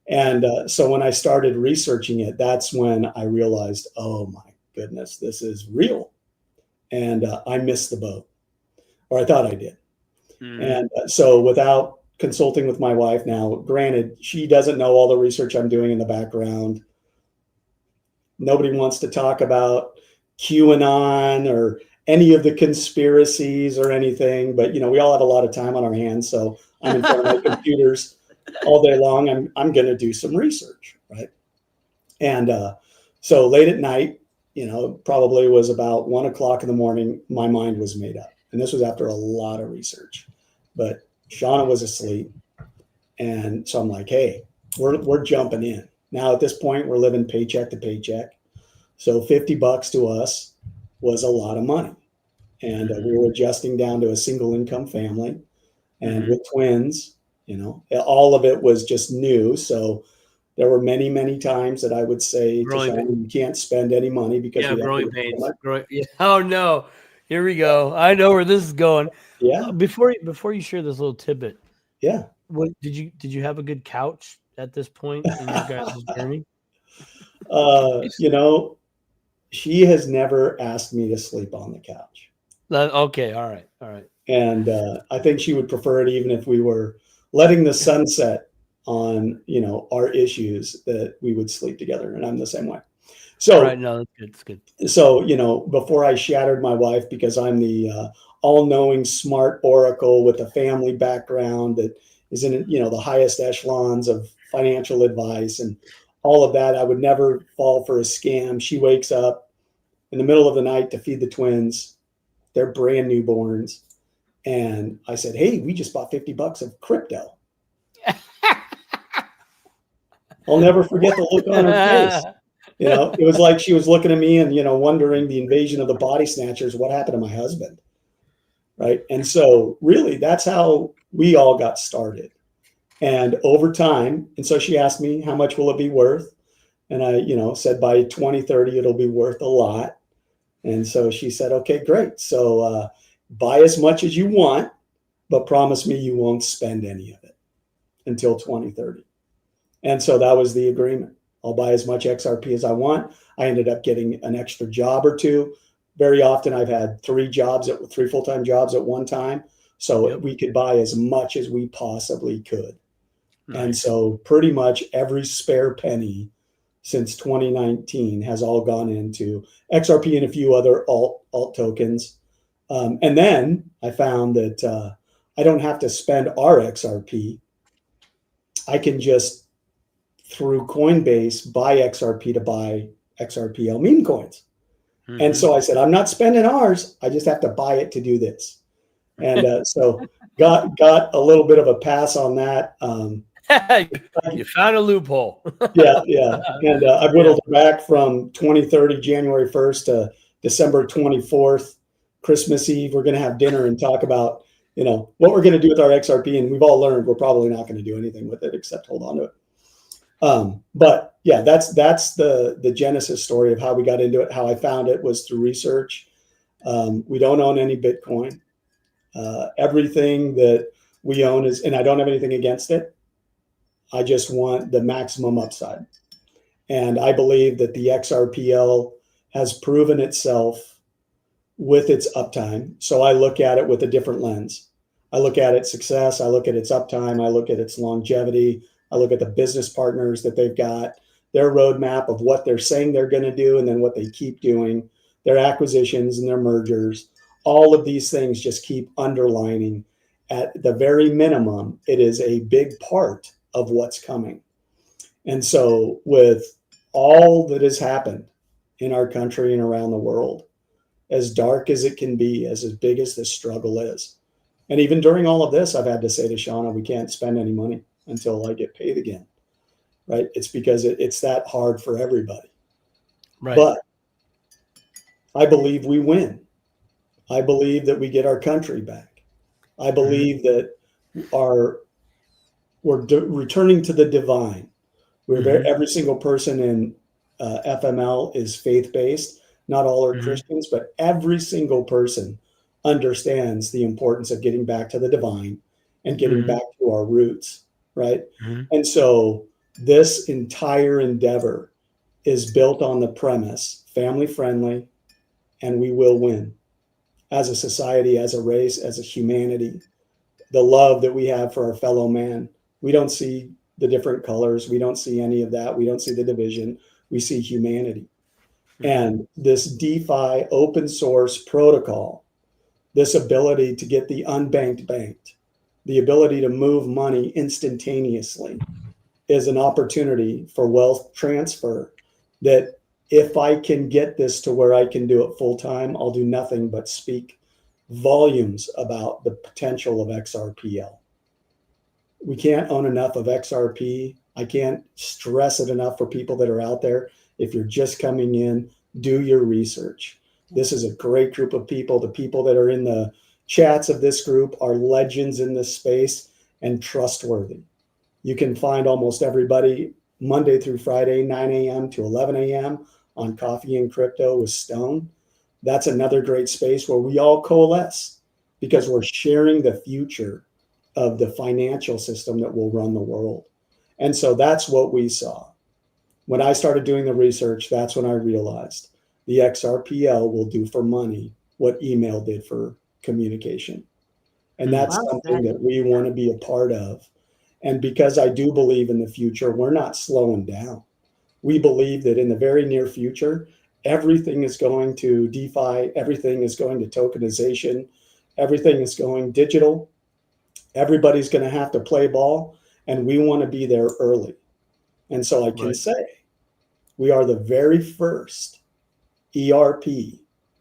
And so when I started researching it, that's when I realized, oh my goodness, this is real. And I missed the boat, or I thought I did. And so without consulting with my wife now, granted, she doesn't know all the research I'm doing in the background. Nobody wants to talk about QAnon or any of the conspiracies or anything, but we all have a lot of time on our hands. So I'm in front of my computers all day long. I'm going to do some research, right? And so late at night, probably was about 1 o'clock in the morning, my mind was made up. And this was after a lot of research, but Shauna was asleep. And so I'm like, hey, we're jumping in. Now at this point, we're living paycheck to paycheck. So $50 to us was a lot of money. and we were adjusting down to a single income family, and with twins, all of it was just new. So there were many, many times that I would say to Sean, you can't spend any money because growing pains. Oh no, here we go. I know where this is going. Yeah. Before you share this little tidbit. Yeah. What did you have a good couch at this point in your guys' journey? She has never asked me to sleep on the couch. Okay. All right. And I think she would prefer it even if we were letting the sun set on, our issues, that we would sleep together. And I'm the same way. So, right. No, that's good. That's good. So, before I shattered my wife, because I'm the all-knowing smart oracle with a family background that is in, the highest echelons of financial advice and all of that, I would never fall for a scam. She wakes up in the middle of the night to feed the twins. They're brand newborns. And I said, hey, we just bought $50 of crypto. I'll never forget the look on her face. It was like she was looking at me and, wondering the invasion of the body snatchers. What happened to my husband? Right. And so really, that's how we all got started. And over time, and so she asked me, how much will it be worth? And I, said by 2030, it'll be worth a lot. And so she said, okay, great. So buy as much as you want, but promise me you won't spend any of it until 2030. And so that was the agreement. I'll buy as much XRP as I want. I ended up getting an extra job or two. Very often I've had three full-time jobs at one time. So we could buy as much as we possibly could. Nice. And so pretty much every spare penny since 2019 has all gone into XRP and a few other alt tokens. And then I found that I don't have to spend our XRP. I can just, through Coinbase, buy XRP to buy XRPL meme coins. Mm-hmm. And so I said, I'm not spending ours. I just have to buy it to do this. And so got a little bit of a pass on that. You found a loophole. Yeah. And I whittled it back from 2030, January 1st to December 24th, Christmas Eve. We're going to have dinner and talk about, what we're going to do with our XRP. And we've all learned we're probably not going to do anything with it except hold on to it. But yeah, that's the genesis story of how we got into it. How I found it was through research. We don't own any Bitcoin. Everything that we own is, and I don't have anything against it. I just want the maximum upside. And I believe that the XRPL has proven itself with its uptime. So I look at it with a different lens. I look at its success. I look at its uptime. I look at its longevity. I look at the business partners that they've got, their roadmap of what they're saying they're going to do, and then what they keep doing, their acquisitions and their mergers. All of these things just keep underlining, at the very minimum, it is a big part of what's coming. And so with all that has happened in our country and around the world, as dark as it can be, as big as this struggle is, and even during all of this, I've had to say to Shauna, we can't spend any money until I get paid again, right? It's because it's that hard for everybody. Right. But I believe we win. I believe that we get our country back. I believe that we're returning to the divine. Every single person in FML is faith-based. Not all are Christians, but every single person understands the importance of getting back to the divine and getting back to our roots. Right. And so this entire endeavor is built on the premise, family friendly, and we will win as a society, as a race, as a humanity. The love that we have for our fellow man. We don't see the different colors. We don't see any of that. We don't see the division. We see humanity. And this DeFi open source protocol, this ability to get the unbanked banked, the ability to move money instantaneously, is an opportunity for wealth transfer that if I can get this to where I can do it full time, I'll do nothing but speak volumes about the potential of XRPL. We can't own enough of XRP. I can't stress it enough for people that are out there. If you're just coming in, do your research. This is a great group of people. The people that are in the chats of this group are legends in this space and trustworthy. You can find almost everybody Monday through Friday, 9 a.m. to 11 a.m. on Coffee and Crypto with Stone. That's another great space where we all coalesce because we're sharing the future of the financial system that will run the world. And so that's what we saw. When I started doing the research, that's when I realized the XRPL will do for money what email did for communication. And that's something that we want to be a part of. And because I do believe in the future, we're not slowing down. We believe that in the very near future, everything is going to DeFi, everything is going to tokenization, everything is going digital. Everybody's going to have to play ball, and we want to be there early. And so I can say we are the very first ERP,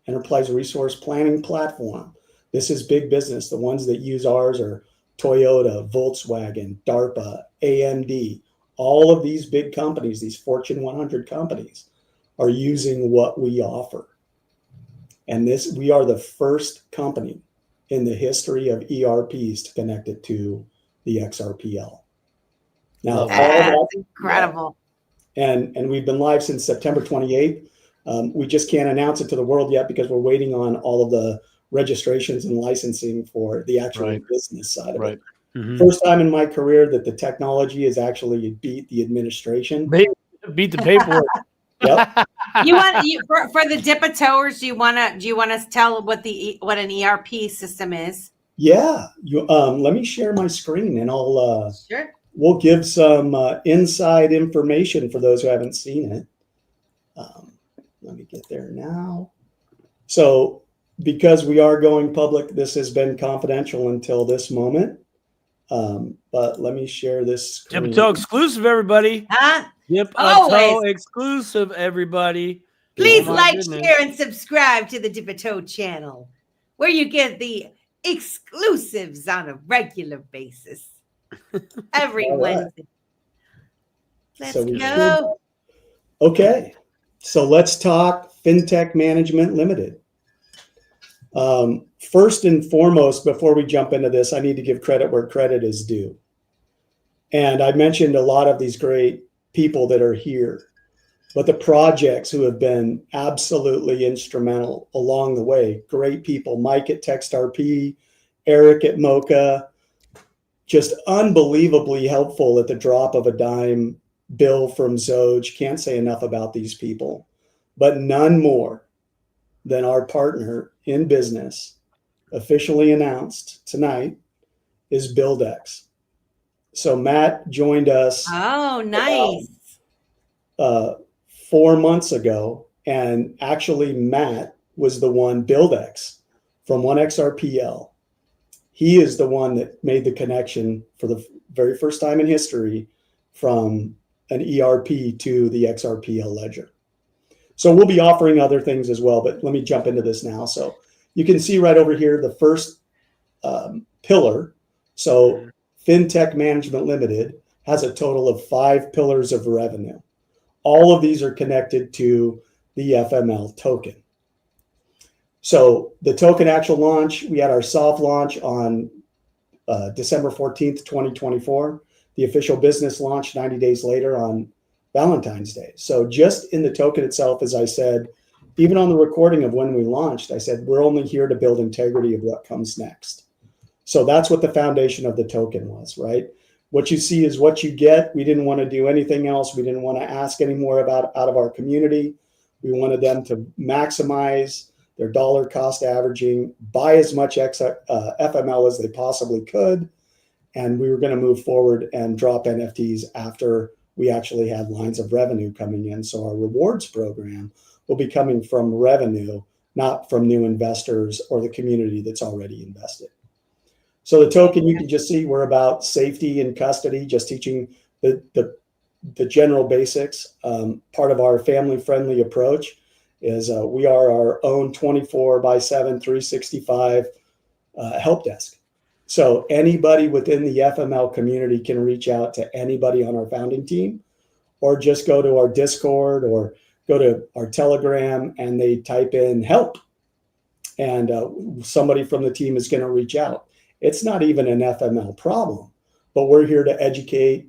enterprise resource planning platform. This is big business. The ones that use ours are Toyota, Volkswagen, DARPA, AMD. All of these big companies, these Fortune 100 companies, are using what we offer. And we are the first company in the history of ERPs to connect it to the XRPL. Now, that's incredible. And we've been live since September 28th. We just can't announce it to the world yet because we're waiting on all of the registrations and licensing for the actual business side of it. Mm-hmm. First time in my career that the technology has actually beat the administration. Beat the paperwork. Yep. For the dip-a-toers, do you want to tell what an ERP system is? Yeah. Let me share my screen and I'll sure. We'll give some inside information for those who haven't seen it. Let me get there now. So because we are going public, this has been confidential until this moment. But let me share this screen. Dip-a-toe exclusive, everybody. Dip-a-toe exclusive, everybody. Please share, and subscribe to the Dip-a-toe channel, where you get the exclusives on a regular basis. Every Wednesday. Let's go. Okay. So let's talk Fintech Management Limited. First and foremost, before we jump into this, I need to give credit where credit is due. And I mentioned a lot of these great people that are here, but the projects who have been absolutely instrumental along the way, great people, Mike at TextRP, Eric at Mocha, just unbelievably helpful at the drop of a dime. Bill from Zoj, can't say enough about these people, but none more than our partner in business, officially announced tonight, is BuildX. So Matt joined us. Oh, nice. 4 months ago, and actually Matt was the one, BuildX from XRPL. He is the one that made the connection for the very first time in history from an ERP to the XRPL ledger. So we'll be offering other things as well, but let me jump into this now. So you can see right over here, the first pillar. So Fintech Management Limited has a total of 5 pillars of revenue. All of these are connected to the FML token. So the token actual launch, we had our soft launch on December 14th, 2024. The official business launch 90 days later on Valentine's Day. So just in the token itself, as I said, even on the recording of when we launched, I said, we're only here to build integrity of what comes next. So that's what the foundation of the token was, right? What you see is what you get. We didn't want to do anything else. We didn't want to ask any more out of our community. We wanted them to maximize their dollar cost averaging, buy as much FML as they possibly could. And we were going to move forward and drop NFTs after we actually had lines of revenue coming in. So our rewards program will be coming from revenue, not from new investors or the community that's already invested. So the token, you can just see we're about safety and custody, just teaching the general basics. Part of our family-friendly approach is we are our own 24/7, 365 help desk. So anybody within the FML community can reach out to anybody on our founding team, or just go to our Discord or go to our Telegram and they type in help, and somebody from the team is going to reach out. It's not even an FML problem, but we're here to educate,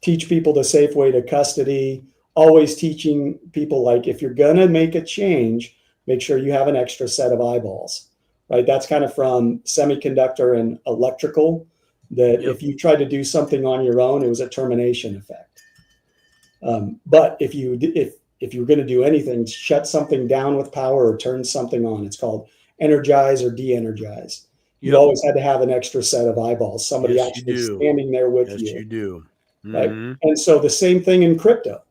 teach people the safe way to custody, always teaching people, like, if you're going to make a change, make sure you have an extra set of eyeballs, right? That's kind of from semiconductor and electrical, that if you try to do something on your own, it was a termination effect. But if you're going to do anything, shut something down with power or turn something on, it's called energize or de-energize. You always had to have an extra set of eyeballs, somebody actually standing there with you. Yes, you do. Right. And so the same thing in crypto.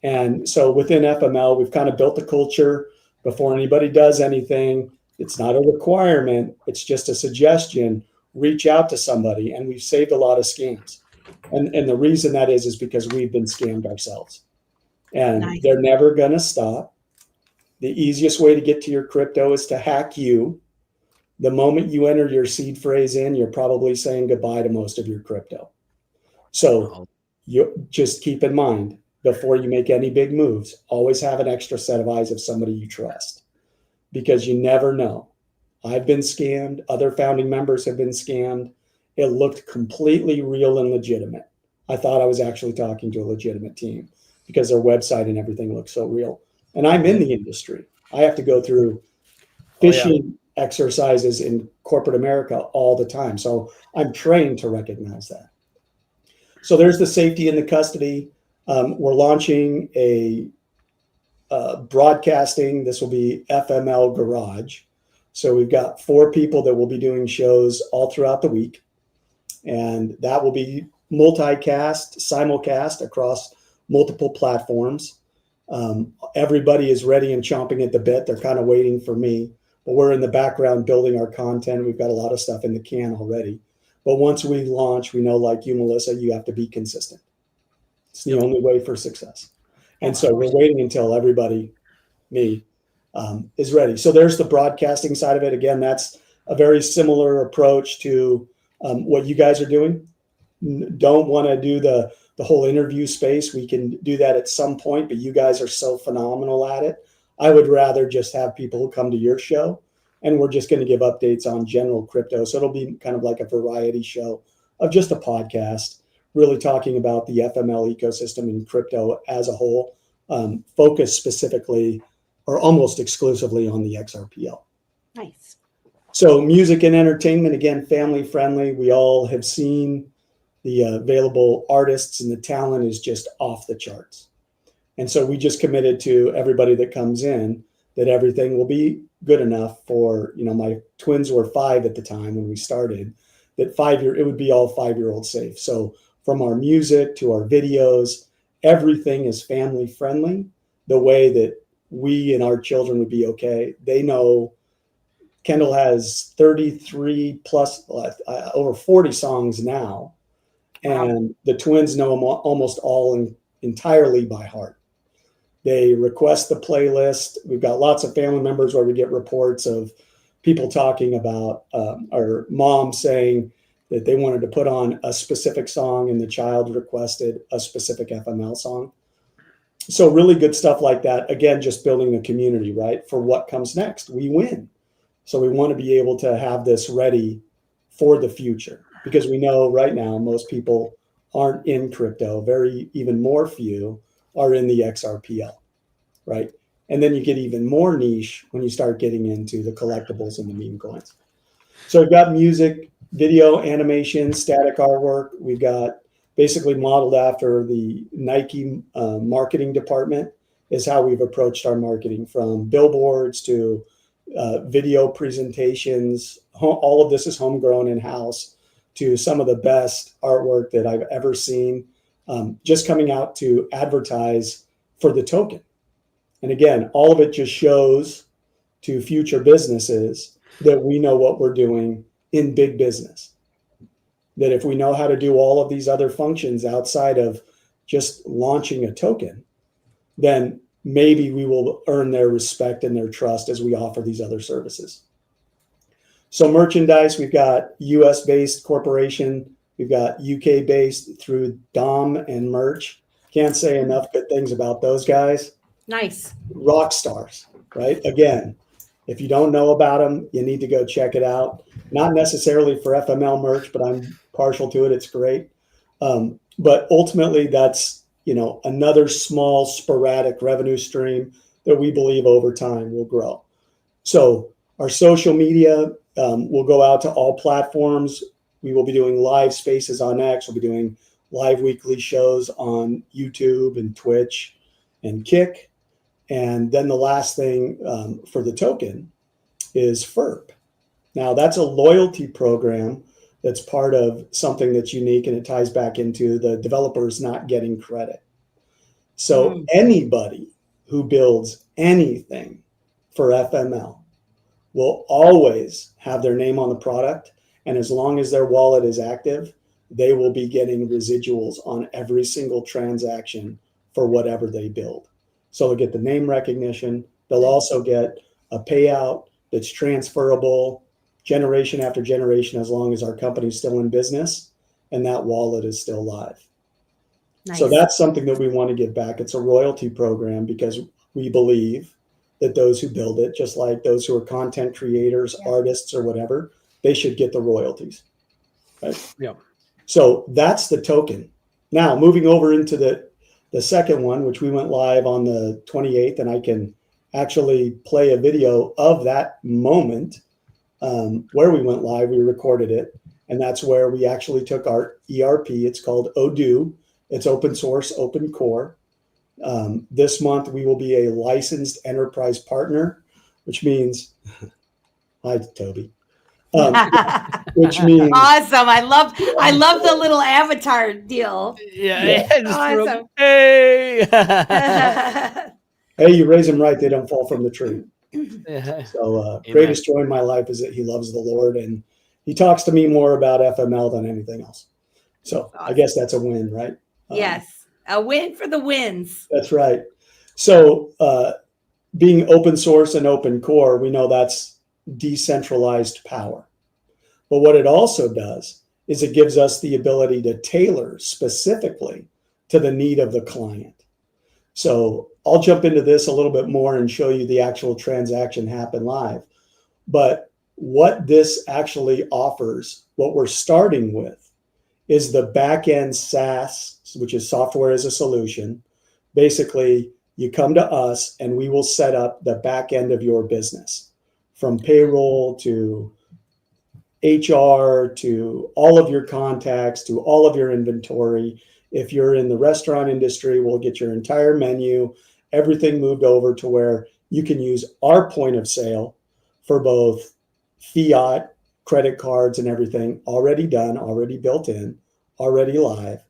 And so within FML, we've kind of built the culture before anybody does anything. It's not a requirement. It's just a suggestion. Reach out to somebody, and we've saved a lot of scams. And the reason that is because we've been scammed ourselves, and they're never going to stop. The easiest way to get to your crypto is to hack you. The moment you enter your seed phrase in, you're probably saying goodbye to most of your crypto. So you just keep in mind, before you make any big moves, always have an extra set of eyes of somebody you trust, because you never know. I've been scammed. Other founding members have been scammed. It looked completely real and legitimate. I thought I was actually talking to a legitimate team because their website and everything looks so real. And I'm in the industry. I have to go through phishing exercises in corporate America all the time. So I'm trained to recognize that. So there's the safety and the custody. We're launching a broadcasting. This will be FML Garage. So we've got 4 people that will be doing shows all throughout the week. And that will be multicast, simulcast across multiple platforms. Everybody is ready and chomping at the bit. They're kind of waiting for me. But we're in the background building our content. We've got a lot of stuff in the can already. But once we launch, we know, like you, Melissa, you have to be consistent. It's the only way for success. And so we're waiting until everybody, is ready. So there's the broadcasting side of it. Again, that's a very similar approach to what you guys are doing. Don't want to do the whole interview space. We can do that at some point, but you guys are so phenomenal at it. I would rather just have people who come to your show, and we're just going to give updates on general crypto. So it'll be kind of like a variety show of just a podcast, really talking about the FML ecosystem and crypto as a whole, focused specifically or almost exclusively on the XRPL. Nice. So music and entertainment, again, family friendly. We all have seen the available artists, and the talent is just off the charts. And so we just committed to everybody that comes in that everything will be good enough for, my twins were 5 at the time when we started, that it would be all 5-year-old safe. So from our music to our videos, everything is family friendly, the way that we and our children would be okay. They know Kendall has 33 plus, over 40 songs now. And the twins know them almost all entirely by heart. They request the playlist. We've got lots of family members where we get reports of people talking about our mom saying that they wanted to put on a specific song and the child requested a specific FML song. So really good stuff like that. Again, just building a community, right? For what comes next. We win. So we want to be able to have this ready for the future, because we know right now most people aren't in crypto. Even more few are in the XRPL, right? And then you get even more niche when you start getting into the collectibles and the meme coins. So we've got music, video, animation, static artwork. We've got basically modeled after the Nike marketing department is how we've approached our marketing, from billboards to video presentations. All of this is homegrown in-house, to some of the best artwork that I've ever seen, just coming out to advertise for the token. And again, all of it just shows to future businesses that we know what we're doing in big business. That if we know how to do all of these other functions outside of just launching a token, then maybe we will earn their respect and their trust as we offer these other services. So merchandise, we've got US-based corporation. We've got UK-based through Dom and Merch. Can't say enough good things about those guys. Nice. Rock stars, right? Again, if you don't know about them, you need to go check it out. Not necessarily for FML merch, but I'm partial to it. It's great. But ultimately, that's, another small sporadic revenue stream that we believe over time will grow. So our social media will go out to all platforms. We will be doing live spaces on X. We'll be doing live weekly shows on YouTube and Twitch and Kick. And then the last thing for the token is FERP. Now, that's a loyalty program that's part of something that's unique, and it ties back into the developers not getting credit. So anybody who builds anything for FML will always have their name on the product. And as long as their wallet is active, they will be getting residuals on every single transaction for whatever they build. So they'll get the name recognition. They'll also get a payout that's transferable generation after generation, as long as our company's still in business and that wallet is still live. Nice. So that's something that we want to give back. It's a royalty program because we believe that those who build it, just like those who are content creators, artists, or whatever, they should get the royalties. Right? Yeah. So that's the token. Now, moving over into the second one, which we went live on the 28th, and I can actually play a video of that moment where we went live. We recorded it, and that's where we actually took our ERP. It's called Odoo. It's open source, open core. This month, we will be a licensed enterprise partner, which means, hi, Toby. Which means awesome. I love the little avatar deal. Yeah. Awesome. Hey. Hey, you raise them right, they don't fall from the tree. So greatest joy in my life is that he loves the Lord, and he talks to me more about FML than anything else. So awesome. I guess that's a win, right? Yes, a win for the wins. That's right. So being open source and open core, we know that's decentralized power. But what it also does is it gives us the ability to tailor specifically to the need of the client. So I'll jump into this a little bit more and show you the actual transaction happen live. But what this actually offers, what we're starting with, is the back-end SaaS, which is software as a solution. Basically, you come to us and we will set up the back end of your business, from payroll to HR to all of your contacts to all of your inventory. If you're in the restaurant industry, we'll get your entire menu, everything moved over to where you can use our point of sale for both fiat, credit cards, and everything already done, already built in, already live,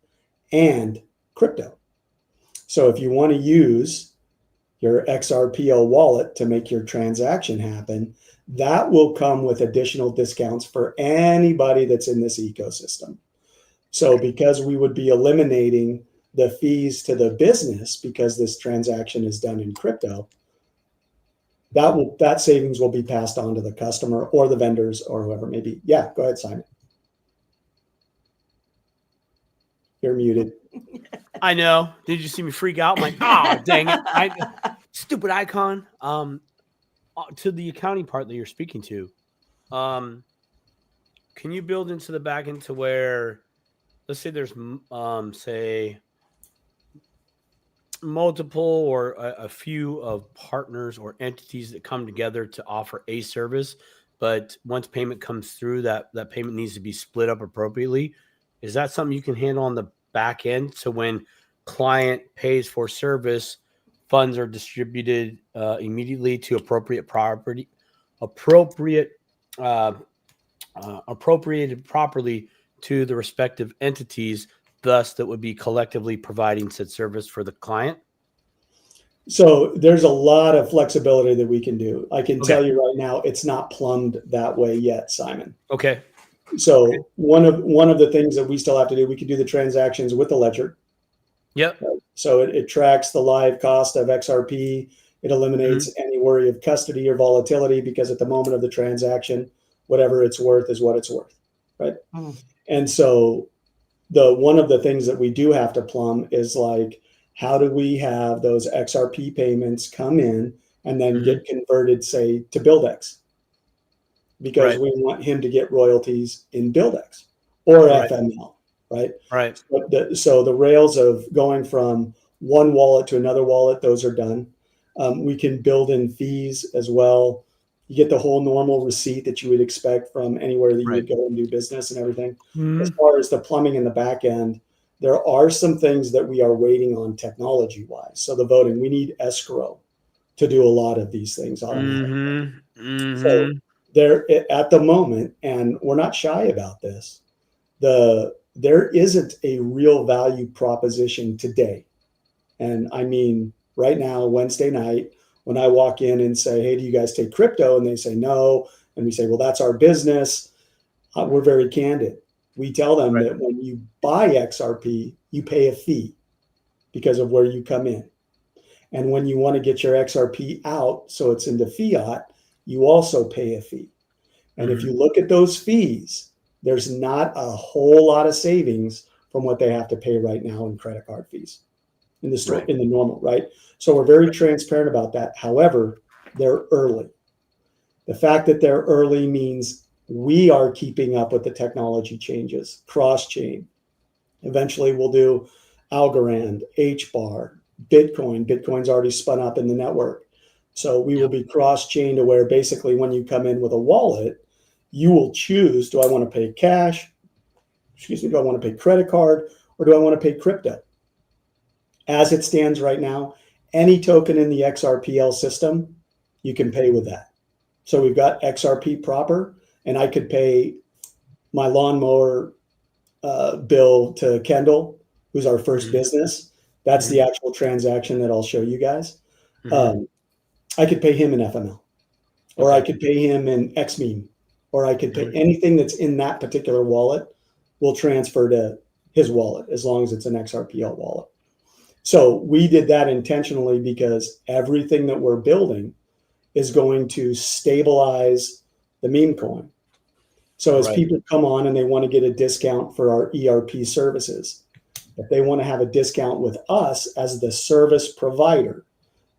and crypto. So if you want to use your XRPL wallet to make your transaction happen, that will come with additional discounts for anybody that's in this ecosystem. So because we would be eliminating the fees to the business because this transaction is done in crypto, that savings will be passed on to the customer or the vendors or whoever it may be. Yeah, go ahead, Simon. You're muted. I know. Did you see me freak out? I'm like, oh, dang it. Stupid icon. To the accounting part that you're speaking to, can you build into the back end to where, let's say there's, say, multiple or a few of partners or entities that come together to offer a service, but once payment comes through, that payment needs to be split up appropriately. Is that something you can handle on the back end? So when client pays for service, funds are distributed immediately to appropriated properly to the respective entities, thus that would be collectively providing said service for the client? So there's a lot of flexibility that we can do. I can tell you right now, it's not plumbed that way yet, Simon. Okay. So one of the things that we still have to do, we can do the transactions with the ledger. Yep. So it tracks the live cost of XRP. It eliminates any worry of custody or volatility, because at the moment of the transaction, whatever it's worth is what it's worth, right? And so one of the things that we do have to plumb is like, how do we have those XRP payments come in and then get converted, say, to BuildX? Because we want him to get royalties in BuildX or FML, right? Right. So the rails of going from one wallet to another wallet, those are done. We can build in fees as well. You get the whole normal receipt that you would expect from anywhere that you would go and do business and everything. As far as the plumbing in the back end, there are some things that we are waiting on technology-wise. So the voting, we need escrow to do a lot of these things automatically. So there, at the moment, and we're not shy about this, there isn't a real value proposition today. And I mean, right now, Wednesday night, when I walk in and say, hey, do you guys take crypto? And they say no. And we say, well, that's our business. We're very candid. We tell them that when you buy XRP, you pay a fee because of where you come in. And when you want to get your XRP out, so it's into fiat, you also pay a fee. And if you look at those fees, there's not a whole lot of savings from what they have to pay right now in credit card fees in the store, in the normal, right? So we're very transparent about that. However, they're early. The fact that they're early means we are keeping up with the technology changes, cross-chain. Eventually we'll do Algorand, HBAR, Bitcoin. Bitcoin's already spun up in the network. So we will be cross-chain to where basically when you come in with a wallet, you will choose, do I want to pay cash? Do I want to pay credit card? Or do I want to pay crypto? As it stands right now, any token in the XRPL system, you can pay with that. So we've got XRP proper, and I could pay my lawnmower bill to Kendall, who's our first business. That's the actual transaction that I'll show you guys. I could pay him in FML, or I could pay him in XMeme, or I could pay anything that's in that particular wallet will transfer to his wallet as long as it's an XRPL wallet. So we did that intentionally because everything that we're building is going to stabilize the meme coin. So as people come on and they want to get a discount for our ERP services, if they want to have a discount with us as the service provider,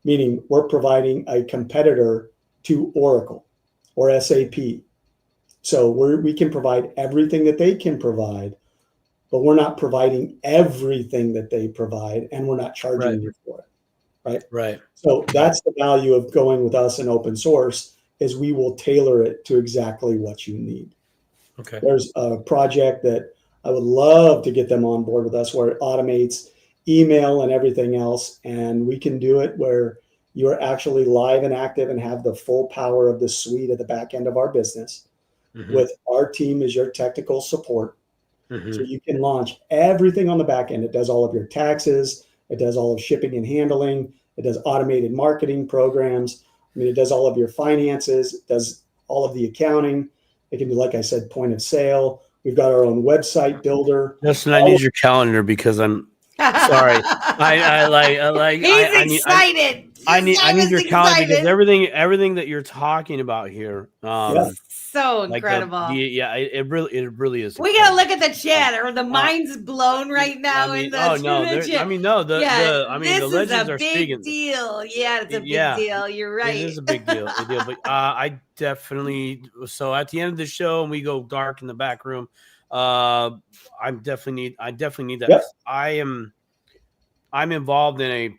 meaning we're providing a competitor to Oracle or SAP. So we can provide everything that they can provide, but we're not providing everything that they provide, and we're not charging you for it. Right. So that's the value of going with us in open source, is we will tailor it to exactly what you need. There's a project that I would love to get them on board with us where it automates email and everything else. And we can do it where you're actually live and active and have the full power of the suite at the back end of our business. With our team as your technical support. So you can launch everything on the back end. It does all of your taxes. It does all of shipping and handling. It does automated marketing programs. I mean, it does all of your finances. It does all of the accounting. It can do, like I said, point of sale. We've got our own website builder. Justin, I need your calendar because I'm sorry. He's excited. I need your calendar because everything that you're talking about here. So incredible. It really is. We gotta look at the chat, or the mind's blown right now. The legends are speaking. Deal. Yeah, it's a big deal. You're right. It is a big deal. But I definitely. So at the end of the show, and we go dark in the back room. I definitely need that. Yep. I'm involved in a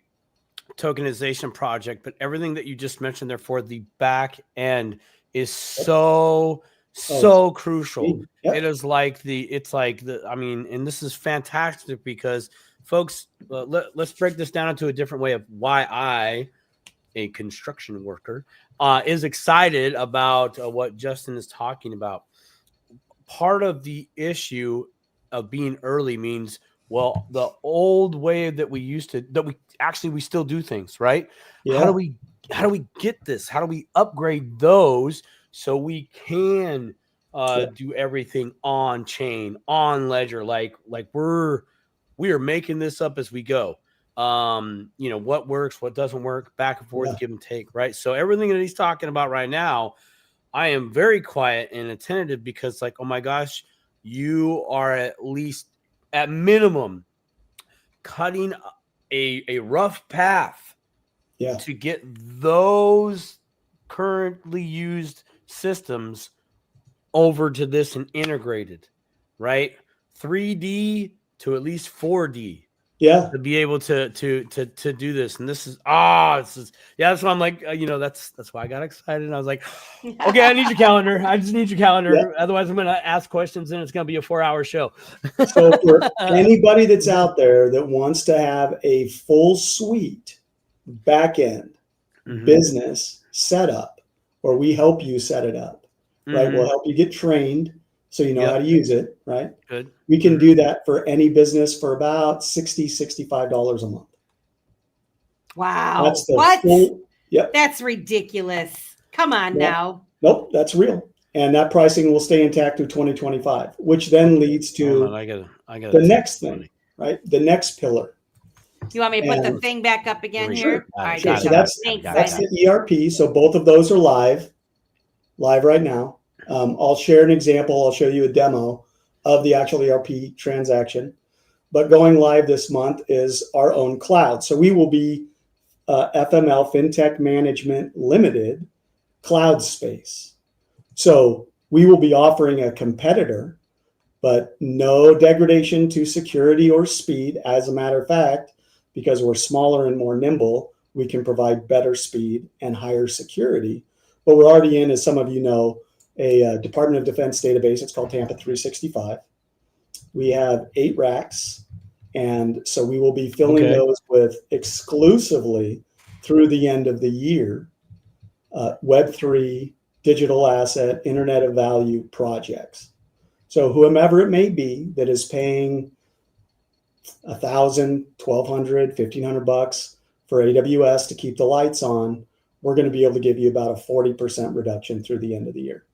tokenization project, but everything that you just mentioned there for the back end is so crucial. It is and this is fantastic because folks, let's break this down into a different way of why I, a construction worker, is excited about what Justin is talking about. Part of the issue of being early means, well, the old way that we still do things, right? How do we get this? How do we upgrade those so we can do everything on chain, on ledger? Like we are making this up as we go. What works, what doesn't work, back and forth, give and take, right? So everything that he's talking about right now, I am very quiet and attentive because, oh my gosh, you are at minimum cutting a rough path to get those currently used systems over to this and integrated, right? 3D to at least 4D. Yeah. To be able to do this. And this is that's why I'm like, that's why I got excited. And I was like, okay, I need your calendar. I just need your calendar. Yeah. Otherwise I'm going to ask questions and it's going to be a 4-hour show. So for anybody that's out there that wants to have a full suite back-end business setup, or we help you set it up, right? We'll help you get trained so you know how to use it, right? Good. We can do that for any business for about $60, $65 a month. Wow. That's the full, That's ridiculous. Come on now. Nope, that's real. And that pricing will stay intact through 2025, which then leads to the next thing, right? The next pillar. You want me to put the thing back up again here? All right, sure. So that's the ERP. So both of those are live right now. I'll share an example. I'll show you a demo of the actual ERP transaction. But going live this month is our own cloud. So we will be FML, Fintech Management Limited, cloud space. So we will be offering a competitor, but no degradation to security or speed. As a matter of fact, because we're smaller and more nimble, we can provide better speed and higher security. But we're already in, as some of you know, a Department of Defense database. It's called Tampa 365. We have 8 racks. And so we will be filling those with exclusively through the end of the year, Web3, digital asset, Internet of Value projects. So whomever it may be that is paying $1,000, $1,200, $1,500 for AWS to keep the lights on, we're going to be able to give you about a 40% reduction through the end of the year.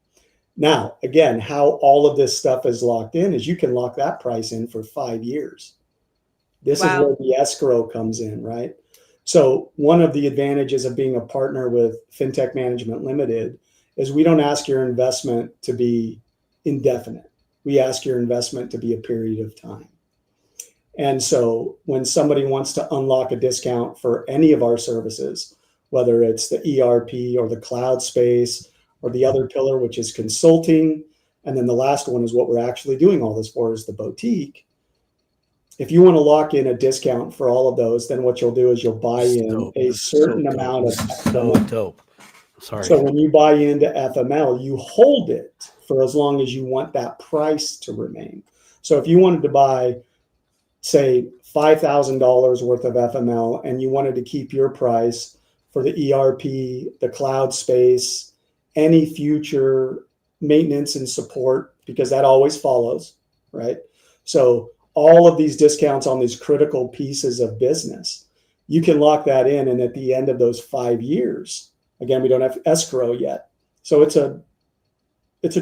Now, again, how all of this stuff is locked in is you can lock that price in for 5 years. This is where the escrow comes in, right? So one of the advantages of being a partner with Fintech Management Limited is we don't ask your investment to be indefinite. We ask your investment to be a period of time. And so when somebody wants to unlock a discount for any of our services, whether it's the ERP or the cloud space or the other pillar, which is consulting, and then the last one is what we're actually doing all this for, is the boutique. If you want to lock in a discount for all of those, then what you'll do is you'll buy in a certain amount of FML. So when you buy into FML, you hold it for as long as you want that price to remain. So if you wanted to buy, say, $5,000 worth of FML and you wanted to keep your price for the ERP, the cloud space, any future maintenance and support, because that always follows, right? So all of these discounts on these critical pieces of business, you can lock that in. And at the end of those 5 years, again, we don't have escrow yet. So it's a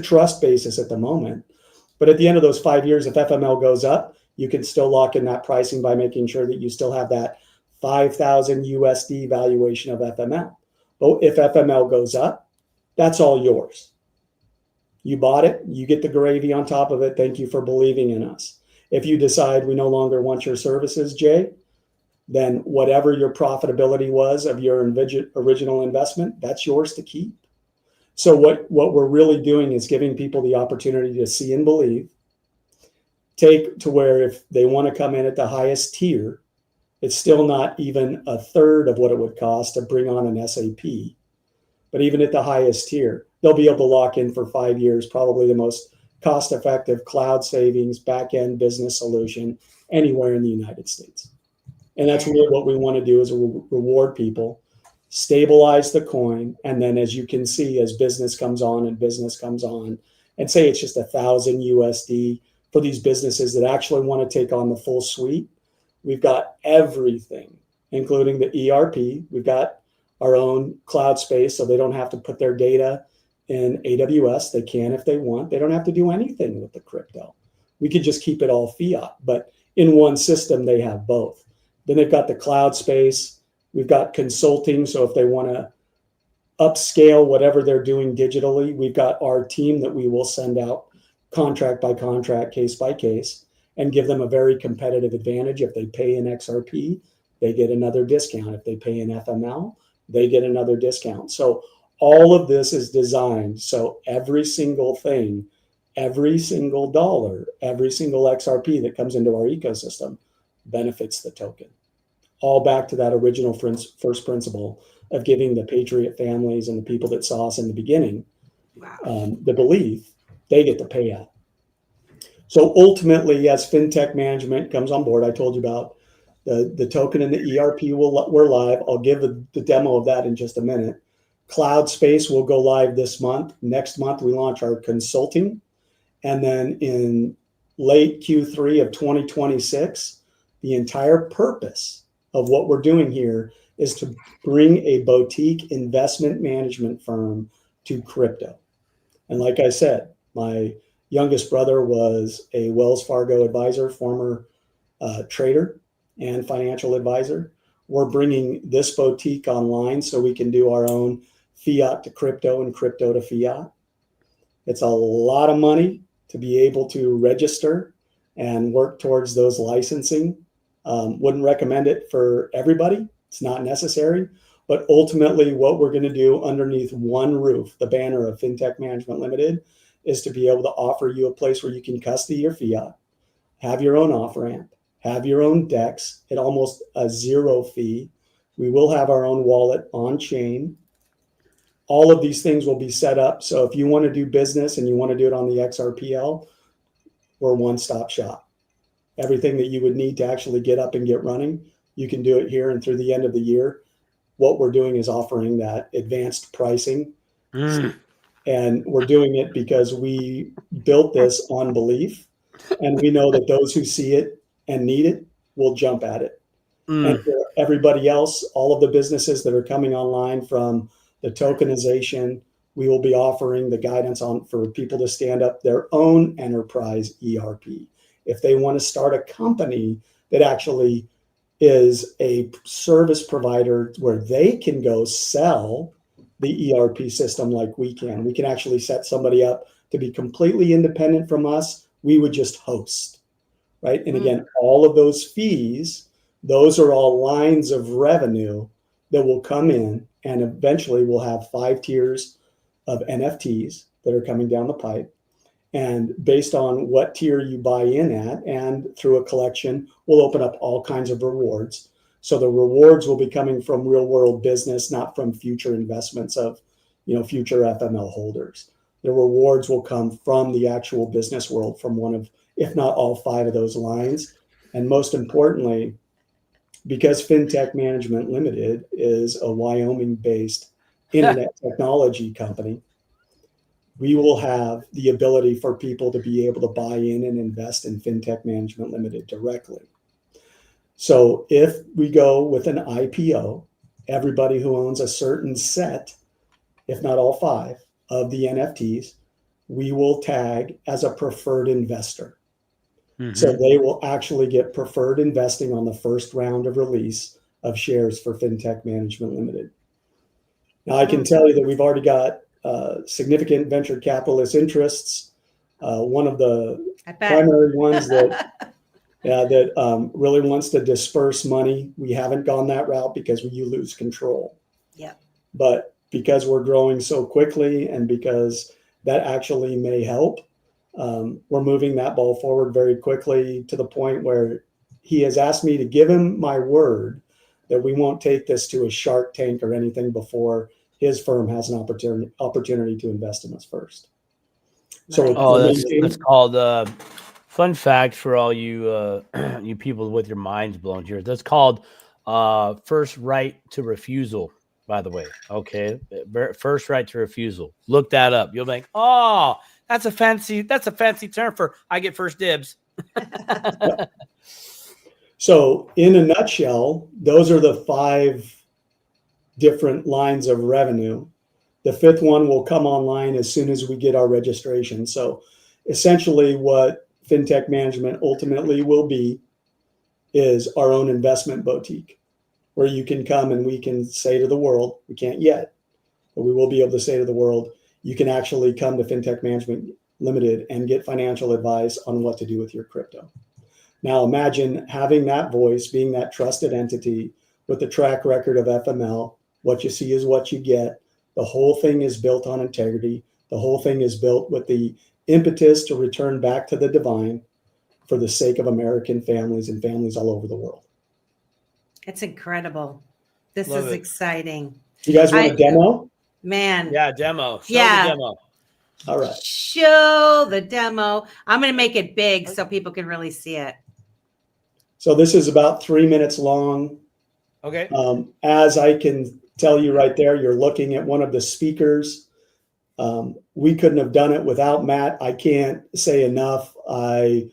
trust basis at the moment. But at the end of those 5 years, if FML goes up, you can still lock in that pricing by making sure that you still have that 5,000 USD valuation of FML. But if FML goes up, that's all yours. You bought it, you get the gravy on top of it. Thank you for believing in us. If you decide we no longer want your services, Jay, then whatever your profitability was of your original investment, that's yours to keep. So what we're really doing is giving people the opportunity to see and believe, take to where if they want to come in at the highest tier, it's still not even a third of what it would cost to bring on an SAP. But even at the highest tier, they'll be able to lock in for 5 years, probably the most cost-effective cloud savings, back-end business solution anywhere in the United States. And that's really what we want to do, is reward people, stabilize the coin. And then as you can see, as business comes on, and say it's just 1,000 USD for these businesses that actually want to take on the full suite, we've got everything, including the ERP. We've got our own cloud space, so they don't have to put their data in AWS. They can if they want. They don't have to do anything with the crypto. We could just keep it all fiat, but in one system, they have both. Then they've got the cloud space. We've got consulting. So if they want to upscale whatever they're doing digitally, we've got our team that we will send out contract by contract, case by case, and give them a very competitive advantage. If they pay in XRP, they get another discount. If they pay an FML, they get another discount. So all of this is designed so every single thing, every single dollar, every single XRP that comes into our ecosystem benefits the token. All back to that original first principle of giving the patriot families and the people that saw us in the beginning the belief they get the payout. So ultimately, as FinTech Management comes on board, I told you about the token and the ERP we're live. I'll give the demo of that in just a minute. Cloud Space will go live this month. Next month, we launch our consulting. And then in late Q3 of 2026, the entire purpose of what we're doing here is to bring a boutique investment management firm to crypto. And like I said, my youngest brother was a Wells Fargo advisor, former trader and financial advisor. We're bringing this boutique online so we can do our own fiat to crypto and crypto to fiat. It's a lot of money to be able to register and work towards those licensing. Wouldn't recommend it for everybody. It's not necessary. But ultimately, what we're going to do underneath one roof, the banner of Fintech Management Limited, is to be able to offer you a place where you can custody your fiat, have your own off-ramp, have your own DEX at almost a zero fee. We will have our own wallet on chain. All of these things will be set up. So if you want to do business and you want to do it on the XRPL, we're one-stop shop. Everything that you would need to actually get up and get running, you can do it here. And through the end of the year, what we're doing is offering that advanced pricing. And we're doing it because we built this on belief. And we know that those who see it and need it will jump at it. And for everybody else, all of the businesses that are coming online from the tokenization, we will be offering the guidance on for people to stand up their own enterprise ERP. If they want to start a company that actually is a service provider where they can go sell the ERP system like we can actually set somebody up to be completely independent from us. We would just host, right? And again, all of those fees, those are all lines of revenue that will come in, and eventually we'll have 5 tiers of NFTs that are coming down the pipe. And based on what tier you buy in at and through a collection, we'll open up all kinds of rewards. So the rewards will be coming from real world business, not from future investments of, future FML holders. The rewards will come from the actual business world, from one of, if not all 5 of those lines. And most importantly, because Fintech Management Limited is a Wyoming-based internet technology company, we will have the ability for people to be able to buy in and invest in Fintech Management Limited directly. So if we go with an IPO, everybody who owns a certain set, if not all 5 of the NFTs, we will tag as a preferred investor. So they will actually get preferred investing on the first round of release of shares for Fintech Management Limited. Now, I can tell you that we've already got significant venture capitalist interests. One of the primary ones that really wants to disperse money. We haven't gone that route because you lose control. Yeah. But because we're growing so quickly and because that actually may help, we're moving that ball forward very quickly to the point where he has asked me to give him my word that we won't take this to a Shark Tank or anything before his firm has an opportunity to invest in us first. So that's called fun fact for all you you people with your minds blown here. That's called first right to refusal, by the way. Okay, first right to refusal. Look that up. You'll think, oh, that's a fancy term for I get first dibs. So in a nutshell, those are the 5 different lines of revenue. The 5th one will come online as soon as we get our registration. So essentially what Fintech Management ultimately will be is our own investment boutique, where you can come and we can say to the world, we can't yet, but we will be able to say to the world, you can actually come to Fintech Management Limited and get financial advice on what to do with your crypto. Now imagine having that voice, being that trusted entity with the track record of FML. What you see is what you get. The whole thing is built on integrity. The whole thing is built with the impetus to return back to the divine for the sake of American families and families all over the world. It's incredible. This Love is it. exciting. You guys want a demo? Man. Yeah, demo. Show Yeah. the demo. All right. Show the demo. I'm going to make it big so people can really see it. So this is about 3 minutes long. Okay. As I can tell you right there, you're looking at one of the speakers. We couldn't have done it without Matt. I can't say enough. I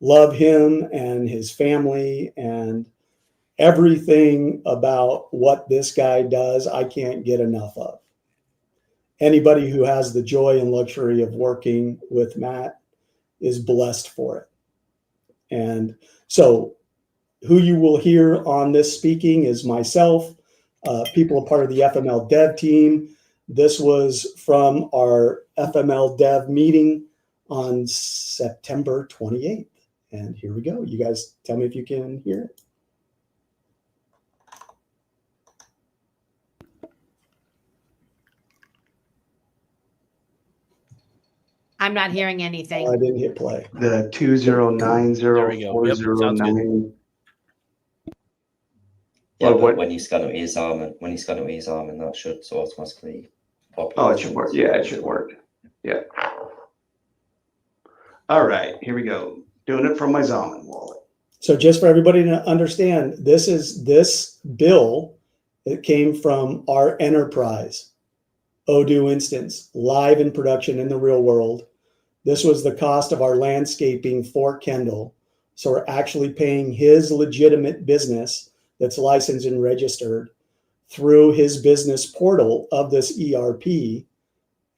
love him and his family and everything about what this guy does. I can't get enough of. Anybody who has the joy and luxury of working with Matt is blessed for it. And so who you will hear on this speaking is myself, people part of the FML dev team. This was from our FML dev meeting on September 28th. And here we go. You guys tell me if you can hear it. I'm not hearing anything. I didn't hit play. The 2090409. Yeah, Well, but when you scan it his arm, and that should automatically pop. Oh, it should work. Yeah, it should work. Yeah. All right, here we go. Doing it from my Zaman wallet. So just for everybody to understand, this bill that came from our enterprise Odoo instance, live in production in the real world. This was the cost of our landscaping for Kendall. So we're actually paying his legitimate business that's licensed and registered through his business portal of this ERP,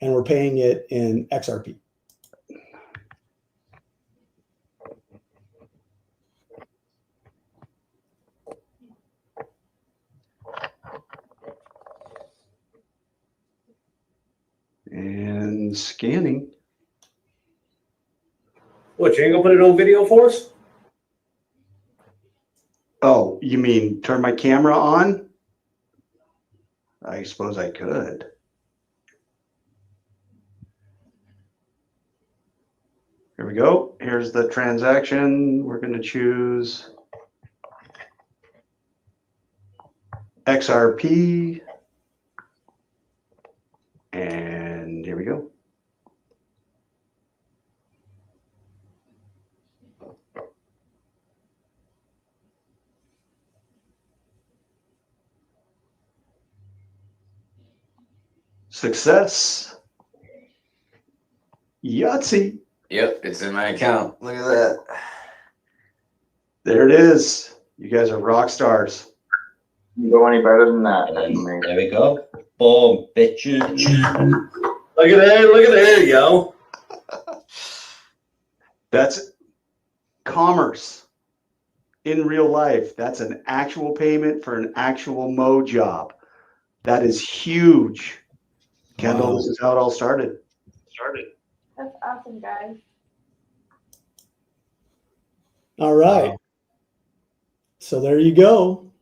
and we're paying it in XRP. And scanning. What, you ain't gonna put it on video for us? Oh, you mean turn my camera on? I suppose I could. Here we go. Here's the transaction. We're going to choose XRP. And here we go. Success. Yahtzee. Yep, it's in my account. Look at that. There it is. You guys are rock stars. You go any better than that. There we go. Boom, bitches. Look at that. Look at there you go. That's commerce in real life. That's an actual payment for an actual Mo job. That is huge. Kendall, Wow. This is how it all started. That's awesome, guys. All right. Wow. So there you go.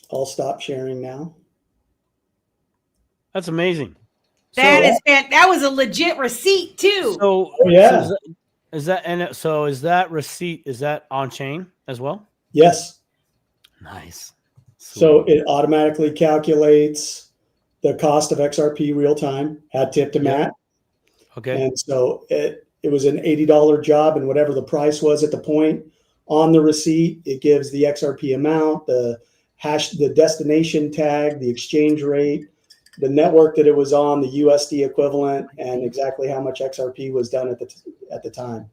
I'll stop sharing now. That's amazing. That was a legit receipt too. So yeah. So is that receipt, is that on chain as well? Yes. Nice. Sweet. So it automatically calculates the cost of XRP real time, hat tip to Matt. Okay. And so it was an $80 job, and whatever the price was at the point on the receipt, it gives the XRP amount, the hash, the destination tag, the exchange rate, the network that it was on, the USD equivalent, and exactly how much XRP was done at the time.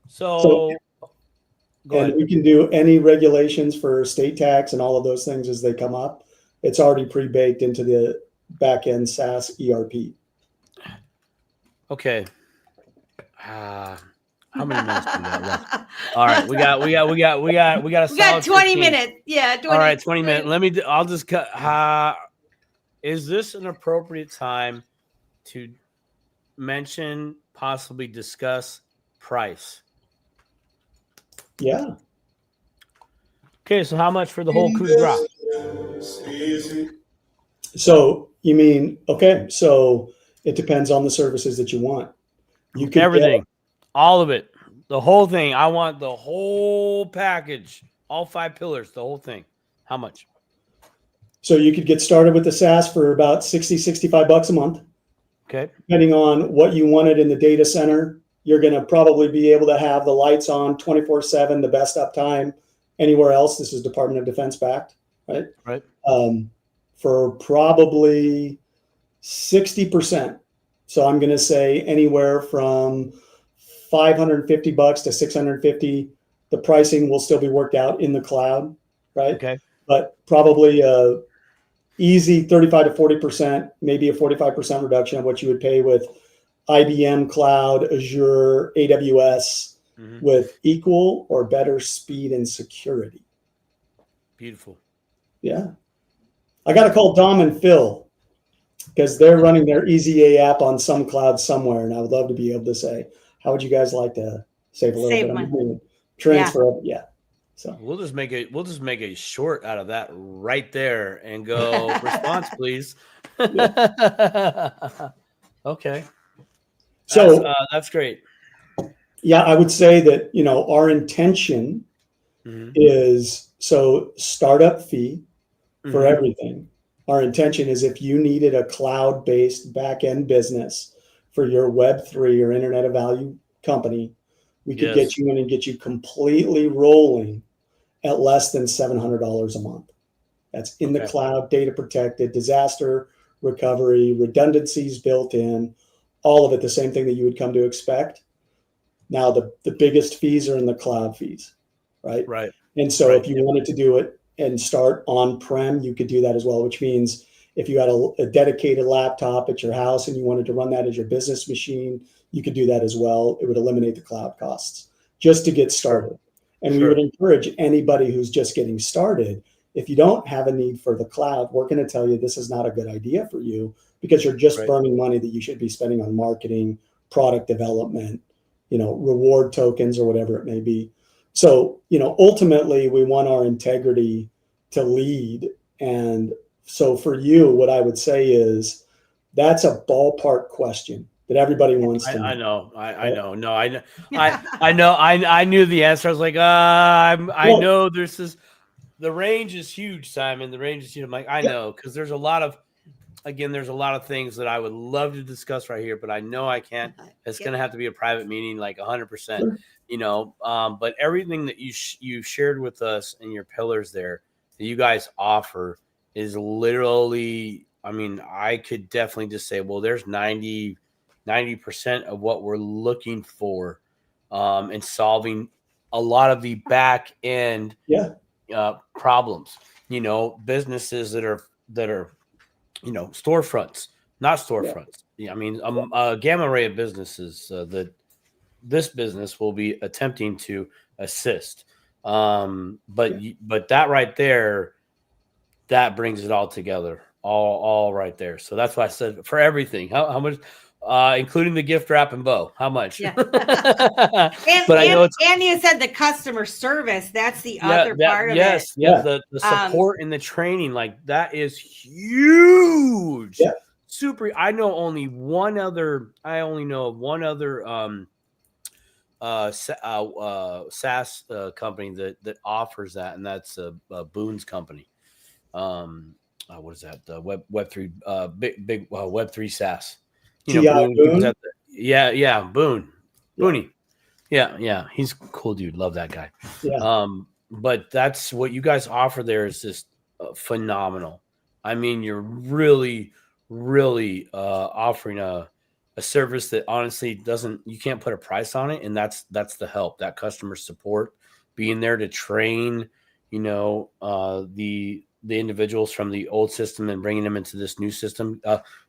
So go and ahead. we can do any regulations for state tax and all of those things as they come up. It's already pre-baked into the back-end SaaS ERP. Okay. How many minutes do we got left? All right, we got a We got solid 20 15. minutes. Yeah, 20. All right, 20 minutes. I'll just cut. Is this an appropriate time to mention possibly discuss price? Yeah. Okay, so how much for the whole coup de grace? So you mean, okay, so it depends on the services that you want. You could everything, all of it, the whole thing. I want the whole package, all 5 pillars, the whole thing. How much? So you could get started with the SaaS for about 60, 65 bucks a month. Okay. Depending on what you wanted in the data center, you're going to probably be able to have the lights on 24/7, the best uptime anywhere else. This is Department of Defense backed, right? Right. For probably 60%. So I'm going to say anywhere from 550 bucks to 650. The pricing will still be worked out in the cloud, right? Okay. But probably easy 35 to 40%, maybe a 45% reduction of what you would pay with IBM Cloud, Azure, AWS, with equal or better speed and security. Beautiful. Yeah. I got to call Dom and Phil because they're running their EZA app on some cloud somewhere. And I would love to be able to say, how would you guys like to save a little bit of money? Transfer. Yeah. So we'll just make a short out of that right there and go response, please. Okay. So that's great. Yeah, I would say that, our intention is, so startup fee for everything. Our intention is if you needed a cloud-based back-end business for your Web3 or Internet of Value company, we could get you in and get you completely rolling at less than $700 a month. That's in the cloud, data protected, disaster recovery, redundancies built in, all of it, the same thing that you would come to expect. Now, the biggest fees are in the cloud fees, right? Right. And so if you wanted to do it and start on-prem, you could do that as well, which means if you had a dedicated laptop at your house and you wanted to run that as your business machine, you could do that as well. It would eliminate the cloud costs just to get started. And we would encourage anybody who's just getting started, if you don't have a need for the cloud, we're going to tell you this is not a good idea for you because you're just burning money that you should be spending on marketing, product development, reward tokens or whatever it may be. So, ultimately we want our integrity to lead. And so for you, what I would say is that's a ballpark question that everybody wants to know. I know. I know. No, I know. I know. I knew the answer. I was like, I know the range is huge, Simon. The range is huge. I'm like, I know, because there's a lot of things that I would love to discuss right here, but I know I can't. It's going to have to be a private meeting, like 100%, but everything that you shared with us and your pillars there that you guys offer is literally, I could definitely just say, well, there's 90% of what we're looking for and solving a lot of the back end problems, businesses that are storefronts, not storefronts. A gamma ray of businesses that this business will be attempting to assist. But that right there, that brings it all together, all right there. So that's why I said for everything, how much, including the gift wrap and bow, how much? Yeah. But I know and you said the customer service, that's the other part of it. Yeah, the support and the training, like that is huge. Yeah. Super. I know of one other SaaS company that offers that, and that's Boone's company. What is that? Web3 big Web3 SaaS. Boone. Boone? Boone. Booney. Yeah, he's a cool dude. Love that guy. Yeah. But that's what you guys offer there is just phenomenal. You're really, really offering a service that honestly you can't put a price on it, and that's the help, that customer support, being there to train, the individuals from the old system and bringing them into this new system,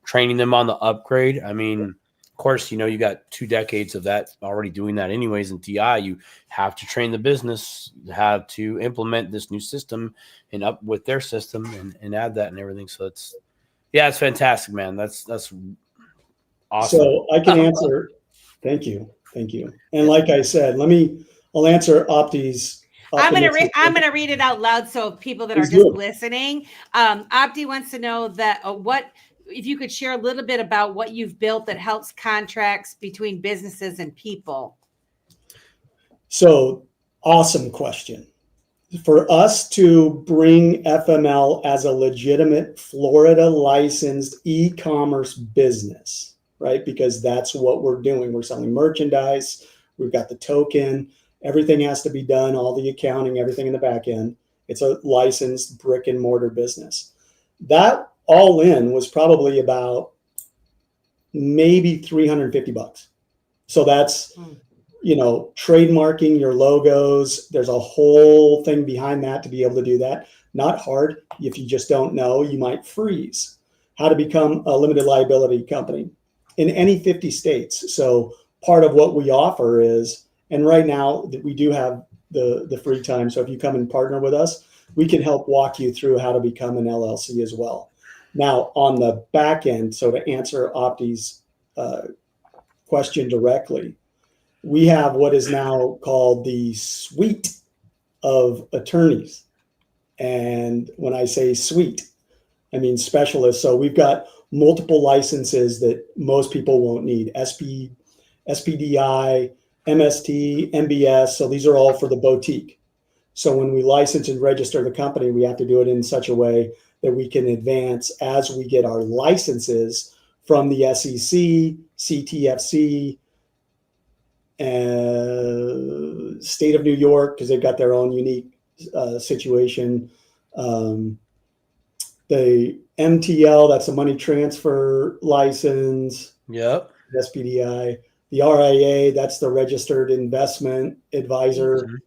training them on the upgrade. Of course, you got 2 decades of that already doing that anyways. In TI, you have to train the business, have to implement this new system and up with their system and add that and everything. So it's fantastic, man. That's awesome. So I can answer Thank you. And like I said, I'll answer Opti's. I'm gonna read it out loud so people that are just listening. Opti wants to know that if you could share a little bit about what you've built that helps contracts between businesses and people. So awesome question. For us to bring FML as a legitimate Florida licensed e-commerce business, right? Because that's what we're doing. We're selling merchandise. We've got the token. Everything has to be done, all the accounting, everything in the back end. It's a licensed brick and mortar business. That all in was probably about maybe $350. So that's, trademarking your logos. There's a whole thing behind that to be able to do that. Not hard. If you just don't know, you might freeze. How to become a limited liability company in any 50 states. So part of what we offer is, and right now we do have the free time. So if you come and partner with us, we can help walk you through how to become an LLC as well. Now on the back end, so to answer Opti's question directly, we have what is now called the suite of attorneys. And when I say suite, I mean specialists. So we've got multiple licenses that most people won't need. SPDI, MST, MBS. So these are all for the boutique. So when we license and register the company, we have to do it in such a way that we can advance as we get our licenses from the SEC, CTFC, State of New York, because they've got their own unique situation. The MTL, that's a money transfer license. Yep. SPDI. The RIA, that's the registered investment advisor,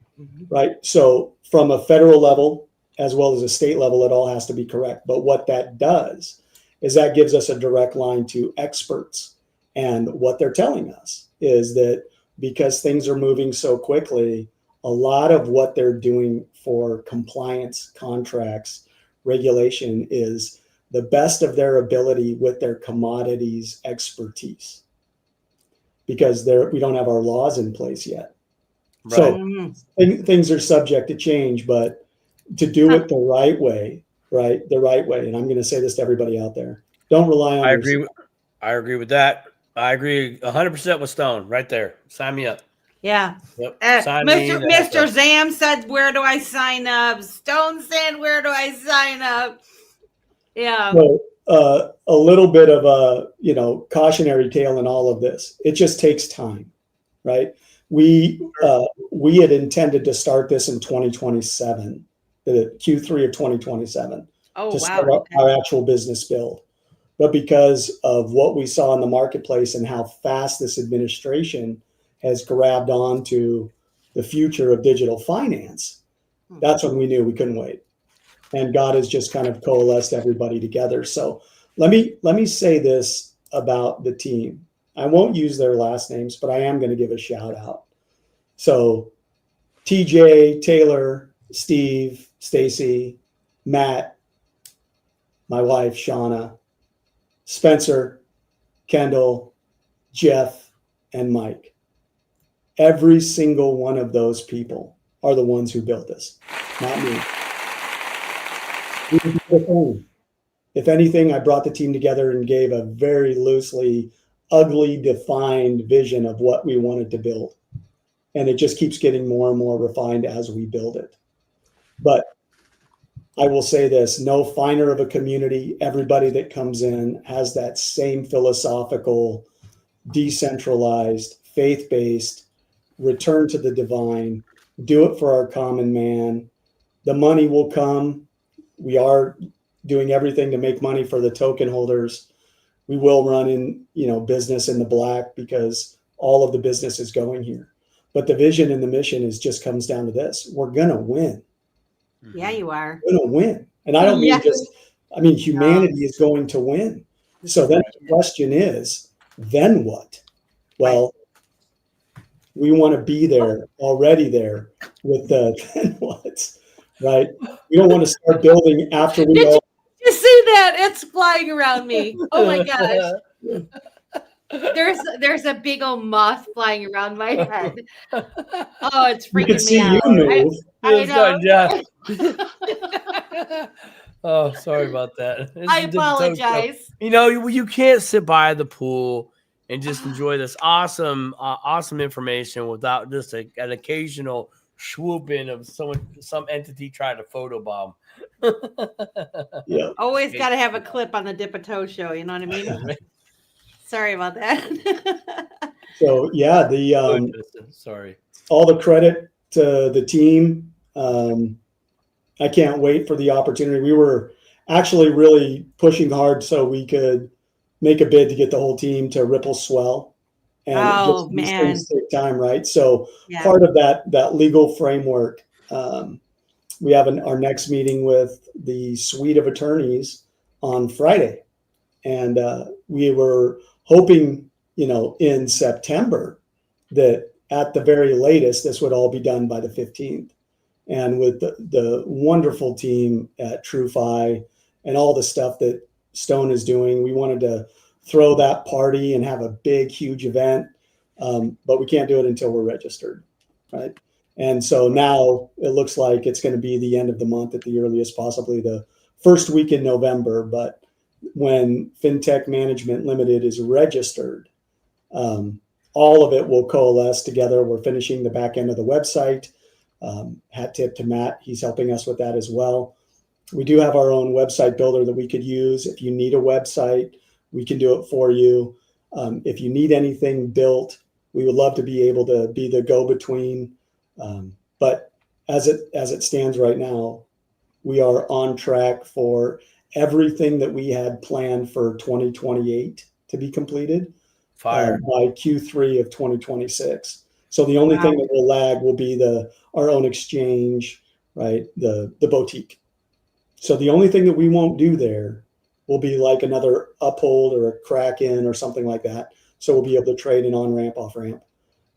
right? So from a federal level, as well as a state level, it all has to be correct. But what that does is that gives us a direct line to experts. And what they're telling us is that because things are moving so quickly, a lot of what they're doing for compliance, contracts, regulation is the best of their ability with their commodities expertise, because we don't have our laws in place yet. Right. So things are subject to change, but to do it the right way, right? The right way. And I'm going to say this to everybody out there. Don't rely on I agree with that. I agree 100% with Stone right there. Sign me up. Yeah. Yep. Mr. Zam said, where do I sign up? Stone said, where do I sign up? Yeah. So, a little bit of a, cautionary tale in all of this. It just takes time, right? We had intended to start this in 2027, the Q3 of 2027, to start our actual business build. But because of what we saw in the marketplace and how fast this administration has grabbed on to the future of digital finance, that's when we knew we couldn't wait. And God has just kind of coalesced everybody together. So let me say this about the team. I won't use their last names, but I am going to give a shout out. So TJ, Taylor, Steve, Stacy, Matt, my wife, Shauna, Spencer, Kendall, Jeff, and Mike. Every single one of those people are the ones who built this, not me. If anything, I brought the team together and gave a very loosely, ugly, defined vision of what we wanted to build. And it just keeps getting more and more refined as we build it. But I will say this, no finer of a community. Everybody that comes in has that same philosophical, decentralized, faith-based, return to the divine, do it for our common man. The money will come. We are doing everything to make money for the token holders. We will run in, business in the black because all of the business is going here. But the vision and the mission just comes down to this. We're going to win. Yeah, you are. We're going to win. And I don't mean humanity is going to win. So then the question is, then what? Well, we want to be there, already there with the then what, right? We don't want to start building after we all. You see that? It's flying around me. Oh my gosh. There's a big old moth flying around my head. Oh, it's freaking You can see me out. you move. I know. Yeah. Oh, sorry about that. I apologize. You know, you can't sit by the pool and just enjoy this awesome information without just an occasional swooping of some entity trying to photobomb. Yeah. Always got to have a clip on the Dip a Toe show. You know what I mean? Sorry about that. So yeah, sorry. All the credit to the team. I can't wait for the opportunity. We were actually really pushing hard so we could make a bid to get the whole team to Ripple Swell. And these things take time, right? So part of that legal framework, we have our next meeting with the suite of attorneys on Friday. And we were hoping, in September that at the very latest, this would all be done by the 15th. And with the wonderful team at TrueFi and all the stuff that Stone is doing, we wanted to throw that party and have a big, huge event. But we can't do it until we're registered, right? And so now it looks like it's going to be the end of the month at the earliest, possibly the first week in November. But when Fintech Management Limited is registered, all of it will coalesce together. We're finishing the back end of the website. Hat tip to Matt. He's helping us with that as well. We do have our own website builder that we could use. If you need a website, we can do it for you. If you need anything built, we would love to be able to be the go-between. But as it stands right now, we are on track for everything that we had planned for 2028 to be completed by Q3 of 2026. So the only thing that will lag will be our own exchange, right? The boutique. So the only thing that we won't do there will be like another Uphold or a Kraken or something like that. So we'll be able to trade an on-ramp, off-ramp.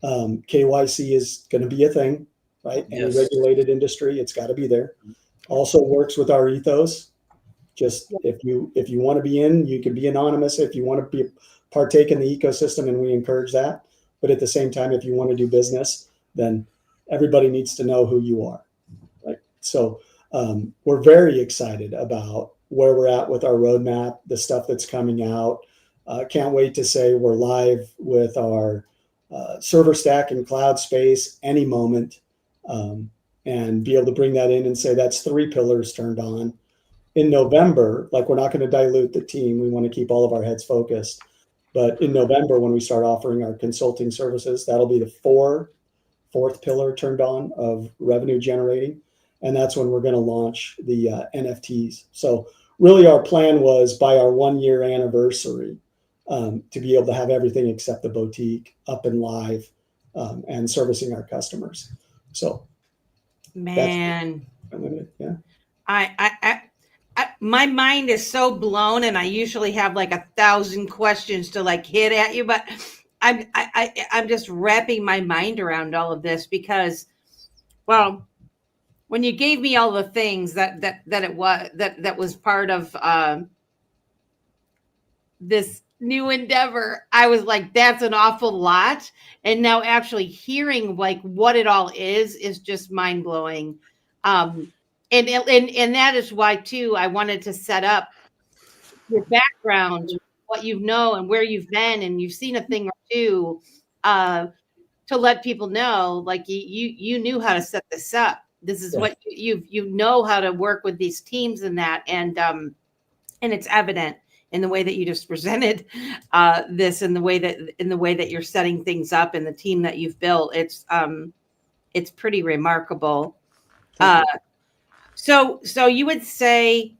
KYC is going to be a thing, right? Any regulated industry, it's got to be there. Also works with our ethos. Just if you want to be in, you can be anonymous. If you want to partake in the ecosystem, and we encourage that. But at the same time, if you want to do business, then everybody needs to know who you are, right? So we're very excited about where we're at with our roadmap, the stuff that's coming out. Can't wait to say we're live with our server stack and cloud space any moment, and be able to bring that in and say that's 3 pillars turned on. In November, like we're not going to dilute the team. We want to keep all of our heads focused. But in November, when we start offering our consulting services, that'll be the fourth pillar turned on of revenue generating. And that's when we're going to launch the NFTs. So really our plan was by our 1-year anniversary to be able to have everything except the boutique up and live and servicing our customers. So man, yeah. My mind is so blown, and I usually have like 1,000 questions to like hit at you, but I'm just wrapping my mind around all of this because, well, when you gave me all the things that was part of this new endeavor, I was like, that's an awful lot. And now actually hearing like what it all is just mind blowing. And that is why too, I wanted to set up your background, what you know and where you've been, and you've seen a thing or two, to let people know, like you knew how to set this up. This is what you know how to work with these teams and that, and it's evident in the way that you just presented this, in the way that you're setting things up and the team that you've built. It's pretty remarkable. So you would say,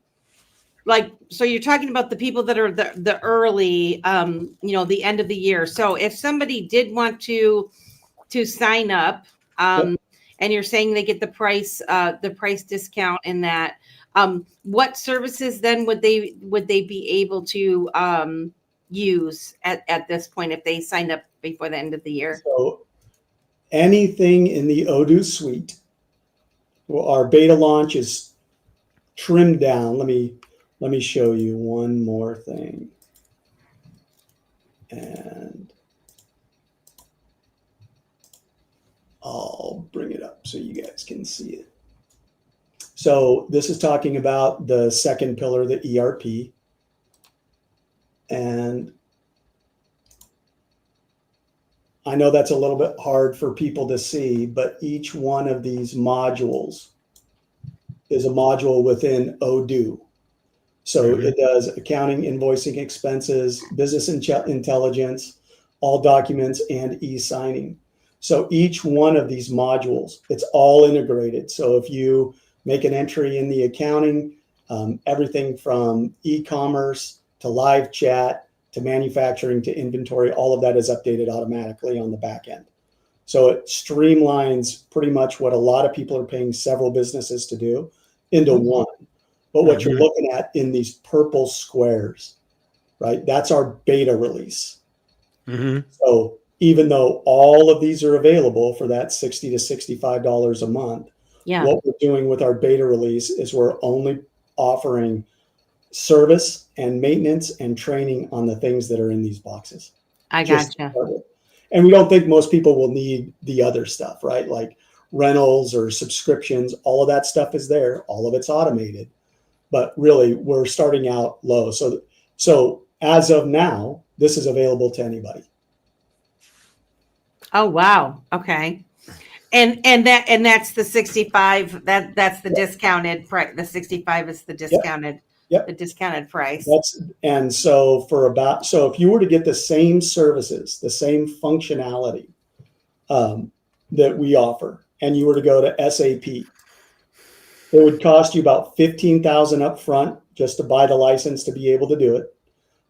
like, so you're talking about the people that are the early, the end of the year. So if somebody did want to sign up, and you're saying they get the price discount in that, what services then would they be able to use at this point if they signed up before the end of the year? So anything in the Odoo suite. Well, our beta launch is trimmed down. Let me show you one more thing. And I'll bring it up so you guys can see it. So this is talking about the second pillar, the ERP. And I know that's a little bit hard for people to see, but each one of these modules is a module within Odoo. So it does accounting, invoicing, expenses, business intelligence, all documents, and e-signing. So each one of these modules, it's all integrated. So if you make an entry in the accounting, everything from e-commerce to live chat to manufacturing to inventory, all of that is updated automatically on the back end. So it streamlines pretty much what a lot of people are paying several businesses to do into one. But what you're looking at in these purple squares, right? That's our beta release. So even though all of these are available for that $60 to $65 a month, what we're doing with our beta release is we're only offering service and maintenance and training on the things that are in these boxes. I gotcha. And we don't think most people will need the other stuff, right? Like rentals or subscriptions, all of that stuff is there. All of it's automated. But really, we're starting out low. So as of now, this is available to anybody. Oh, wow. Okay. And that's the 65. That's the discounted price. The 65 is the discounted. The discounted price. So if you were to get the same services, the same functionality that we offer, and you were to go to SAP, it would cost you about $15,000 up front just to buy the license to be able to do it,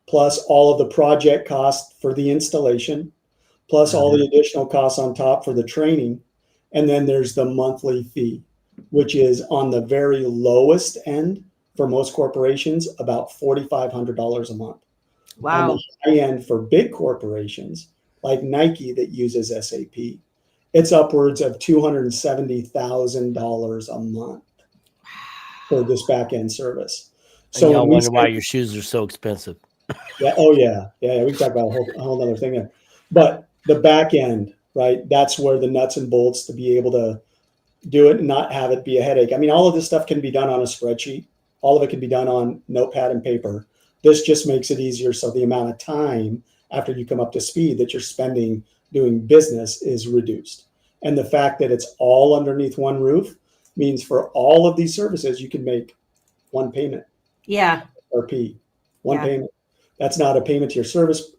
plus all of the project costs for the installation, plus all the additional costs on top for the training. And then there's the monthly fee, which is on the very lowest end for most corporations, about $4,500 a month. Wow. On the high end for big corporations like Nike that uses SAP, it's upwards of $270,000 a month for this back end service. So y'all wonder why your shoes are so expensive. Yeah. Oh yeah. Yeah. We can talk about a whole other thing there, but the back end, right? That's where the nuts and bolts to be able to do it and not have it be a headache. I mean, all of this stuff can be done on a spreadsheet. All of it can be done on notepad and paper. This just makes it easier. So the amount of time after you come up to speed that you're spending doing business is reduced. And the fact that it's all underneath one roof means for all of these services, you can make one payment. Yeah. XRP, one payment. That's not a payment to your service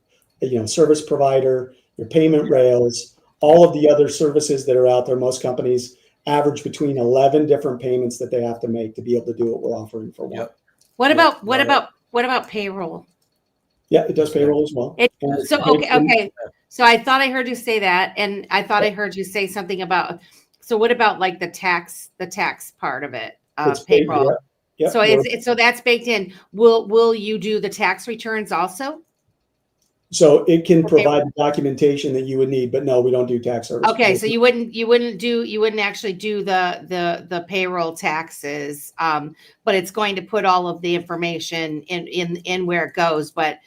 provider, your payment rails, all of the other services that are out there. Most companies average between 11 different payments that they have to make to be able to do what we're offering for one. What about payroll? Yeah, it does payroll as well. Okay. So I thought I heard you say that, and I thought I heard you say something about. So what about like the tax part of it? Payroll. Yeah. So that's baked in. Will you do the tax returns also? So it can provide the documentation that you would need, but no, we don't do tax service. Okay, so you wouldn't actually do the payroll taxes, but it's going to put all of the information in where it goes, but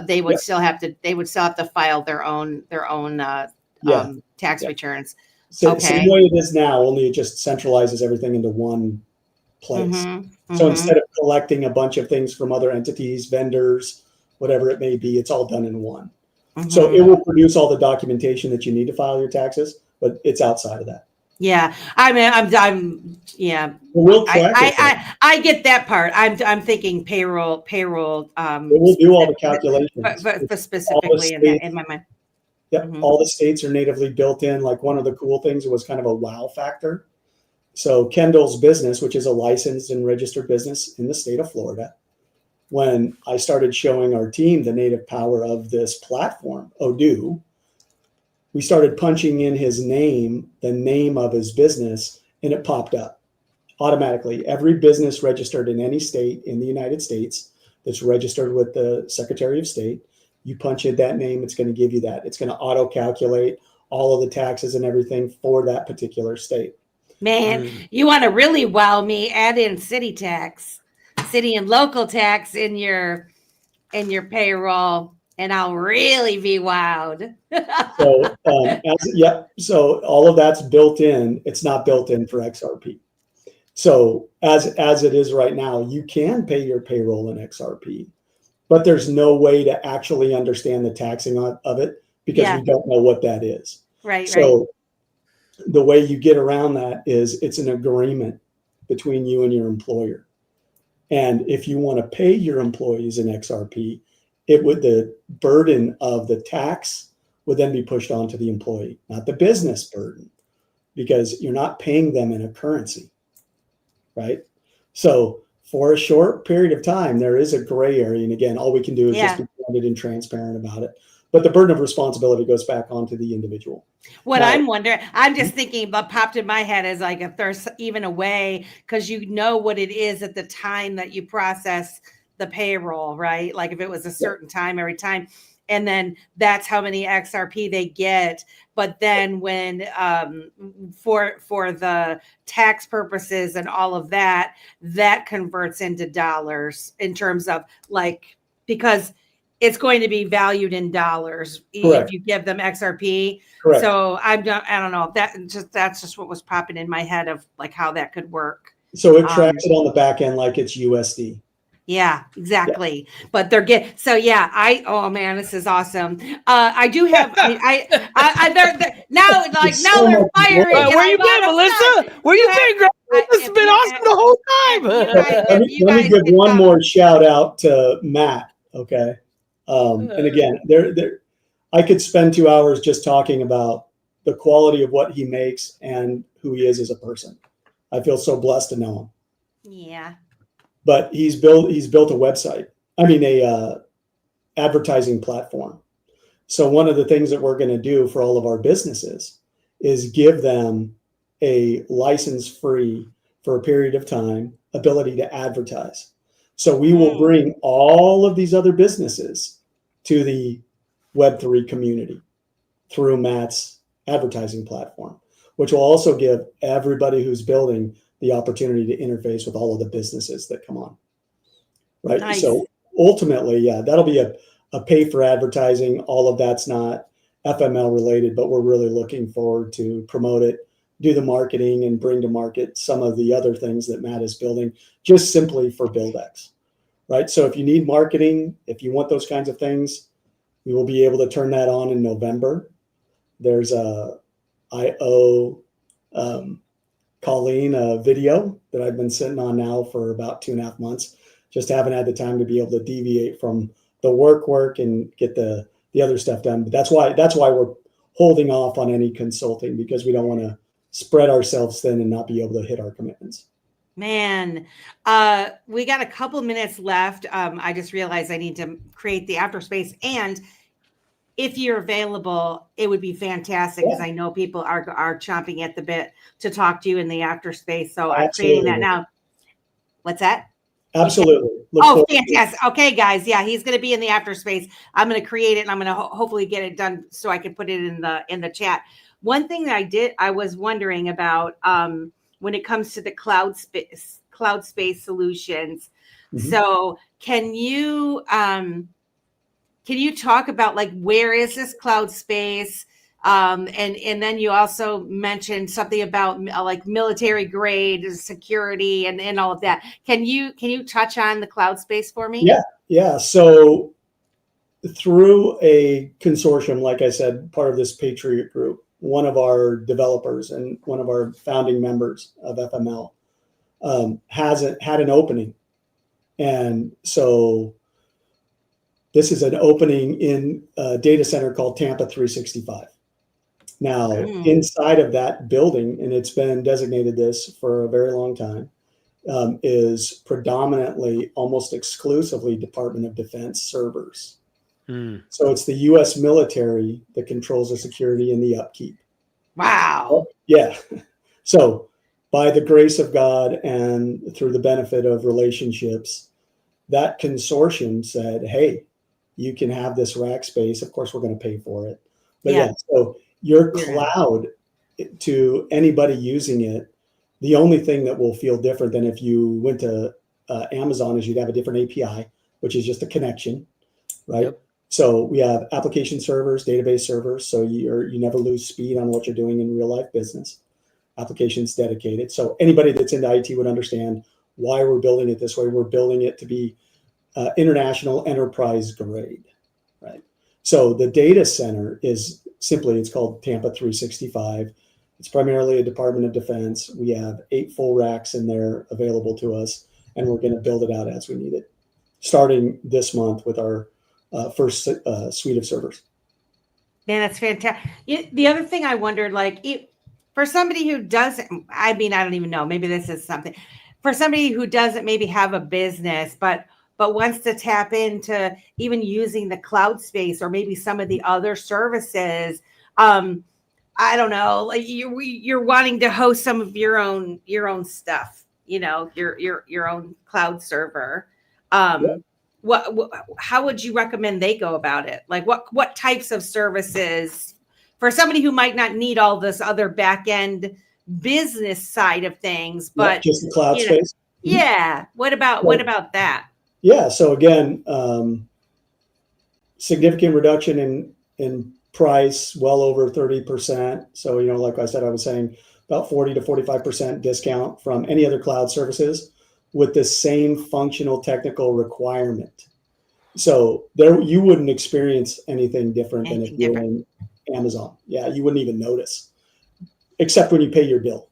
they would still have to file their own tax returns. So same way it is now, only it just centralizes everything into one place. So instead of collecting a bunch of things from other entities, vendors, whatever it may be, it's all done in one. So it will produce all the documentation that you need to file your taxes, but it's outside of that. Yeah, I mean, I'm yeah. We'll track it. I get that part. I'm thinking payroll. We'll do all the calculations, but specifically in my mind. Yep, all the states are natively built in. Like one of the cool things was kind of a wow factor. So Kendall's business, which is a licensed and registered business in the state of Florida, when I started showing our team the native power of this platform, Odoo, we started punching in his name, the name of his business, and it popped up automatically. Every business registered in any state in the United States that's registered with the Secretary of State, you punch in that name, it's going to give you that. It's going to auto-calculate all of the taxes and everything for that particular state. Man, you want to really wow me, add in city and local tax in your payroll, And I'll really be wowed. So all of that's built in. It's not built in for XRP. So as it is right now, you can pay your payroll in XRP, but there's no way to actually understand the taxing of it because we don't know what that is. Right. So the way you get around that is it's an agreement between you and your employer. And if you want to pay your employees in XRP, the burden of the tax would then be pushed onto the employee, not the business burden, because you're not paying them in a currency, right? So for a short period of time, there is a gray area. And again, all we can do is just be candid and transparent about it. But the burden of responsibility goes back onto the individual. What I'm wondering, I'm just thinking, what popped in my head is like if there's even a way, because you know what it is at the time that you process the payroll, right? Like if it was a certain time every time, and then that's how many XRP they get. But then when for the tax purposes and all of that, that converts into dollars in terms of like, because it's going to be valued in dollars if you give them XRP. Correct. So I don't know. That's just what was popping in my head of like how that could work. So it tracks it on the back end like it's USD. Yeah, exactly. Yeah. But they're oh man, this is awesome. I do have, they're now they're firing. Where you been, Melissa? Where you been, girl? This has been awesome the whole time. Let me give one more shout out to Matt. Okay. And again, I could spend 2 hours just talking about the quality of what he makes and who he is as a person. I feel so blessed to know him. Yeah. But he's built a website. I mean, a advertising platform. So one of the things that we're going to do for all of our businesses is give them a license-free for a period of time ability to advertise. So we will bring all of these other businesses to the Web3 community through Matt's advertising platform, which will also give everybody who's building the opportunity to interface with all of the businesses that come on. Right. Nice. So ultimately, that'll be a pay for advertising. All of that's not FML related, but we're really looking forward to promote it, do the marketing, and bring to market some of the other things that Matt is building just simply for BuildX. Right. So if you need marketing, if you want those kinds of things, we will be able to turn that on in November. There's Colleen, a video that I've been sitting on now for about 2.5 months. Just haven't had the time to be able to deviate from the work and get the other stuff done. But that's why we're holding off on any consulting, because we don't want to spread ourselves thin and not be able to hit our commitments. Man, we got a couple minutes left. I just realized I need to create the after space, and if you're available, it would be fantastic because I know people are chomping at the bit to talk to you in the after space. So I'm creating that now. What's that? Absolutely. Fantastic. Okay, guys. Yeah, he's going to be in the after space. I'm going to create it, and I'm going to hopefully get it done so I can put it in the chat. One thing that I was wondering about when it comes to the cloud space solutions. Mm-hmm. So can you talk about like where is this cloud space? And then you also mentioned something about like military grade security and all of that. Can you touch on the cloud space for me? Yeah. So through a consortium, like I said, part of this Patriot group, one of our developers and one of our founding members of FML had an opening. And so this is an opening in a data center called Tampa 365. Now, inside of that building, and it's been designated this for a very long time, is predominantly, almost exclusively Department of Defense servers. So it's the U.S. military that controls the security and the upkeep. Wow. Yeah. So by the grace of God and through the benefit of relationships, that consortium said, hey, you can have this rack space. Of course, we're going to pay for it. But so your cloud, to anybody using it, the only thing that will feel different than if you went to Amazon is you'd have a different API, which is just a connection, right? Yep. So we have application servers, database servers. So you never lose speed on what you're doing in real life business. Applications dedicated. So anybody that's into IT would understand why we're building it this way. We're building it to be international enterprise grade, right? So the data center is simply, it's called Tampa 365. It's primarily a Department of Defense. We have 8 full racks in there available to us, and we're going to build it out as we need it, starting this month with our first suite of servers. Man, that's fantastic. The other thing I wondered, like, for somebody who doesn't, I mean, I don't even know, maybe this is something, for somebody who doesn't maybe have a business, but wants to tap into even using the cloud space or maybe some of the other services, I don't know, like you're wanting to host some of your own stuff, you know, your own cloud server. How would you recommend they go about it? Like what types of services for somebody who might not need all this other back end business side of things, but just the cloud space. Yeah. What about that? Yeah. So again, significant reduction in price, well over 30%. So, you know, like I said, I was saying about 40 to 45% discount from any other cloud services with the same functional technical requirement. So there, you wouldn't experience anything different than if you're in Amazon. Yeah, you wouldn't even notice, except when you pay your bill.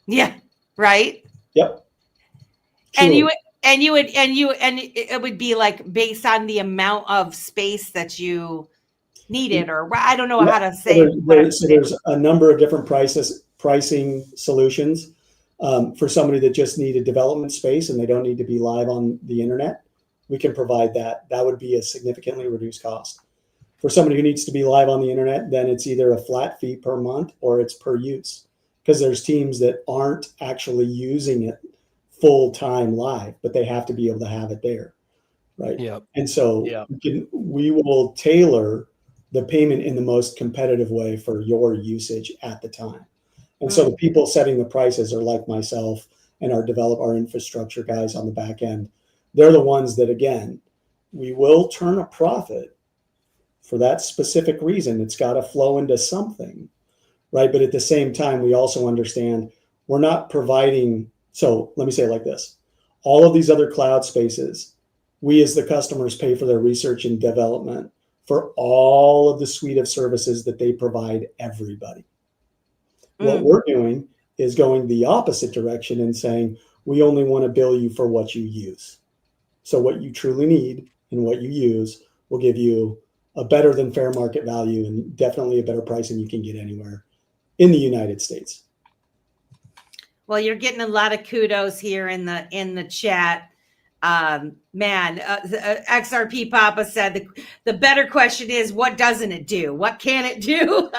Yeah, right. Yep. Truly. And it would be like based on the amount of space that you needed, or I don't know how to say. So there's a number of different pricing solutions for somebody that just needed development space and they don't need to be live on the internet. We can provide that. That would be a significantly reduced cost. For somebody who needs to be live on the internet, then it's either a flat fee per month or it's per use, because there's teams that aren't actually using it full time live, but they have to be able to have it there, right? Yep. And so we will tailor the payment in the most competitive way for your usage at the time. And so the people setting the prices are like myself and our infrastructure guys on the back end. They're the ones that, again, we will turn a profit for that specific reason. It's got to flow into something, right? But at the same time, we also understand we're not providing. So let me say it like this. All of these other cloud spaces, we as the customers pay for their research and development for all of the suite of services that they provide everybody. What we're doing is going the opposite direction and saying, we only want to bill you for what you use. So what you truly need and what you use will give you a better than fair market value and definitely a better price than you can get anywhere in the United States. Well, you're getting a lot of kudos here in the chat. XRP Papa said the better question is, what doesn't it do? What can it do?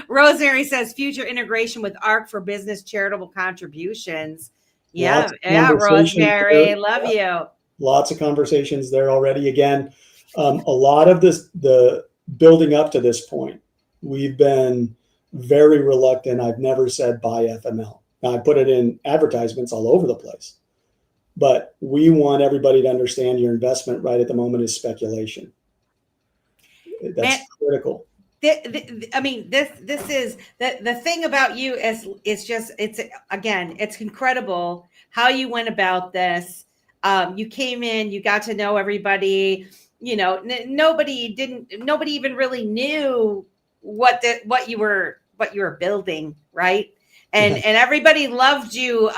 Rosemary says future integration with ARC for business charitable contributions. Yeah, Rosemary, love you. Lots of conversations there already. Again, a lot of the building up to this point, we've been very reluctant. I've never said buy FML. Now I put it in advertisements all over the place, but we want everybody to understand your investment right at the moment is speculation. That's critical. I mean, this is the thing about you is it's incredible how you went about this. You came in, you got to know everybody. You know, nobody even really knew what you were building, right? And everybody loved you.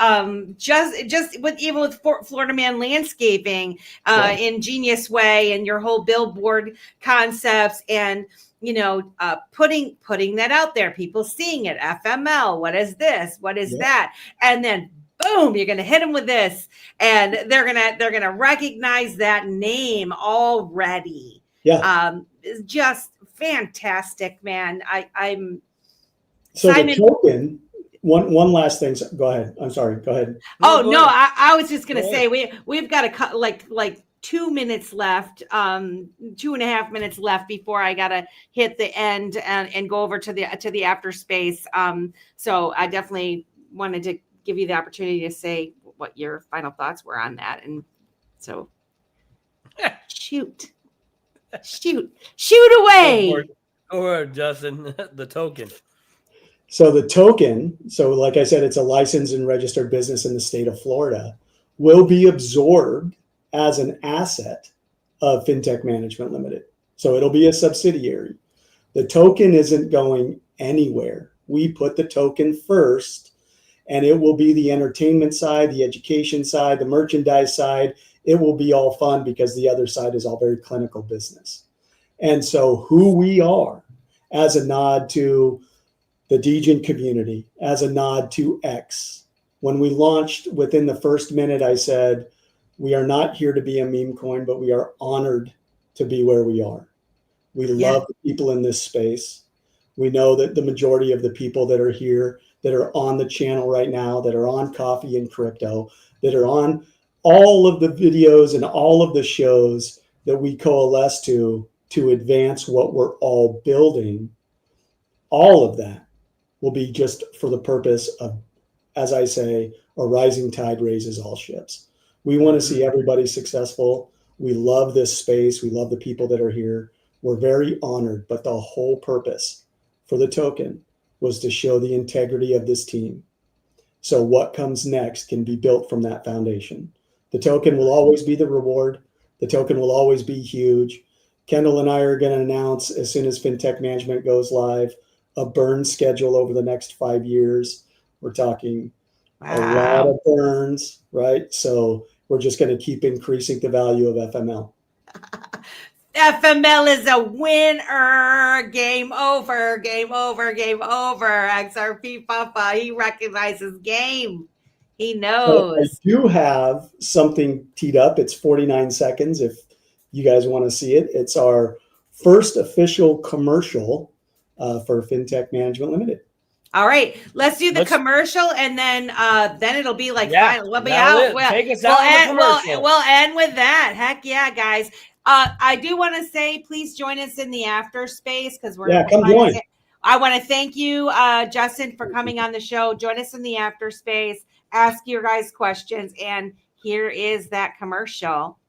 Just with Florida Man Landscaping in Genius Way and your whole billboard concepts and. You know, putting that out there, people seeing it. FML, what is this? What is that? And then boom, you're gonna hit them with this, and they're gonna recognize that name already. Yeah, it's just fantastic, man. I'm so Simon, the token. One last thing. Go ahead. I'm sorry. Go ahead. I was just gonna say we've got to cut like 2 minutes left, 2.5 minutes left before I gotta hit the end and go over to the after space. So I definitely wanted to give you the opportunity to say what your final thoughts were on that. And so, Shoot away. Or Justin, the token. So the token, so like I said, it's a licensed and registered business in the state of Florida, will be absorbed as an asset of Fintech Management Limited. So it'll be a subsidiary. The token isn't going anywhere. We put the token first, and it will be the entertainment side, the education side, the merchandise side. It will be all fun because the other side is all very clinical business. And so who we are, as a nod to the Degen community, as a nod to X. When we launched, within the first minute, I said, we are not here to be a meme coin, but we are honored to be where we are. We love the people in this space. We know that the majority of the people that are here, that are on the channel right now, that are on Coffee and Crypto, that are on all of the videos and all of the shows that we coalesce to advance what we're all building, all of that will be just for the purpose of, as I say, a rising tide raises all ships. We want to see everybody successful. We love this space. We love the people that are here. We're very honored, but the whole purpose for the token was to show the integrity of this team. So what comes next can be built from that foundation. The token will always be the reward. The token will always be huge. Kendall and I are going to announce, as soon as Fintech Management goes live, a burn schedule over the next 5 years. We're talking a lot of burns, right? So we're just going to keep increasing the value of FML. FML is a winner. Game over, game over, game over. XRP Papa, he recognizes game. He knows. So I do have something teed up. It's 49 seconds if you guys want to see it. It's our first official commercial for Fintech Management Limited. All right, let's do the commercial, and then it'll be like final. We'll be out. Take us out with the commercial. We'll end with that. Heck yeah, guys. I do want to say, please join us in the after space because we're come join. I want to thank you, Justin, for coming on the show. Join us in the after space. Ask your guys questions, and here is that commercial.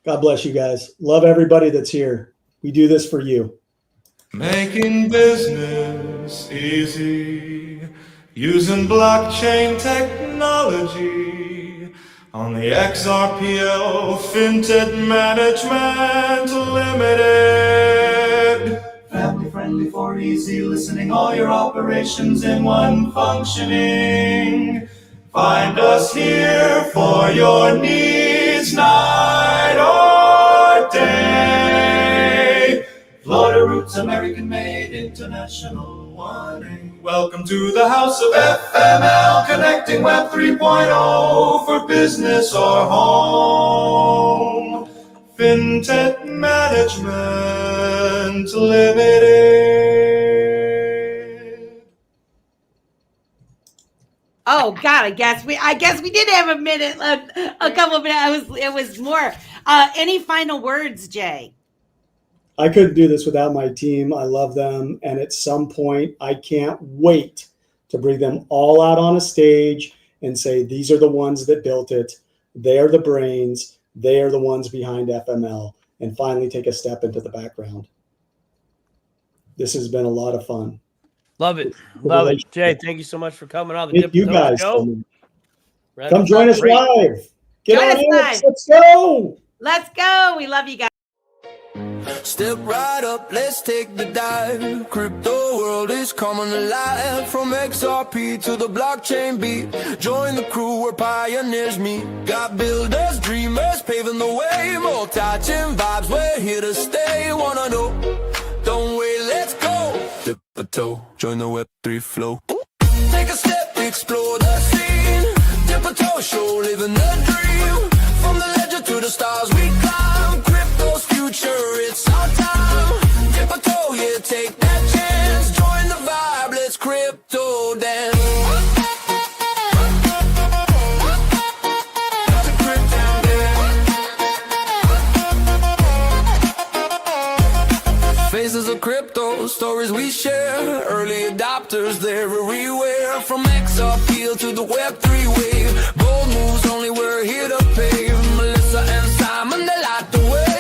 God bless you guys. Love everybody that's here. We do this for you. Making business easy using blockchain technology on the XRPL Fintech Management Limited. Family friendly for easy listening, all your operations in one functioning. Find us here for your needs night or day. Florida roots, American made, international one. Welcome to the house of FML, connecting Web 3.0 for business or home. Fintech Management Limited. Oh God, I guess we did have a minute, a couple of minutes. It was more. Any final words, Jay? I couldn't do this without my team. I love them. And at some point, I can't wait to bring them all out on a stage and say, these are the ones that built it. They are the brains. They are the ones behind FML, and finally take a step into the background. This has been a lot of fun. Love it. Love it. Jay, thank you so much for coming on the Thank you guys. show. Come join us live. Get Join on us in. live. Let's go. Let's go. We love you guys. Step right up, let's take the dive. Crypto world is coming alive. From XRP to the blockchain beat. Join the crew where pioneers meet. Got builders, dreamers paving the way. Multi-chain vibes, we're here to stay. Wanna know? Don't wait, let's go. Dip a toe, join the Web3 flow. Take a step, explore the scene. Dip a toe, show, living the dream. From the legend to the stars we climb. Crypto's future, it's our time. Dip a toe, yeah, take that chance. Join the vibe, let's crypto dance. Faces of crypto, stories we share. Early adopters, they're everywhere. From XRPL to the Web3 wave. Bold moves, only we're here to pave. Melissa and Simon, they light the way.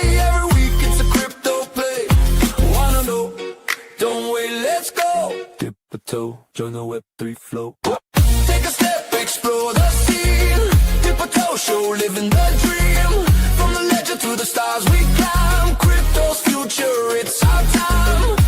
let's go. Dip a toe, join the Web3 flow. Take a step, explore the scene. Dip a toe, show, living the dream. From the ledger to the stars we climb. Crypto's future, it's our time.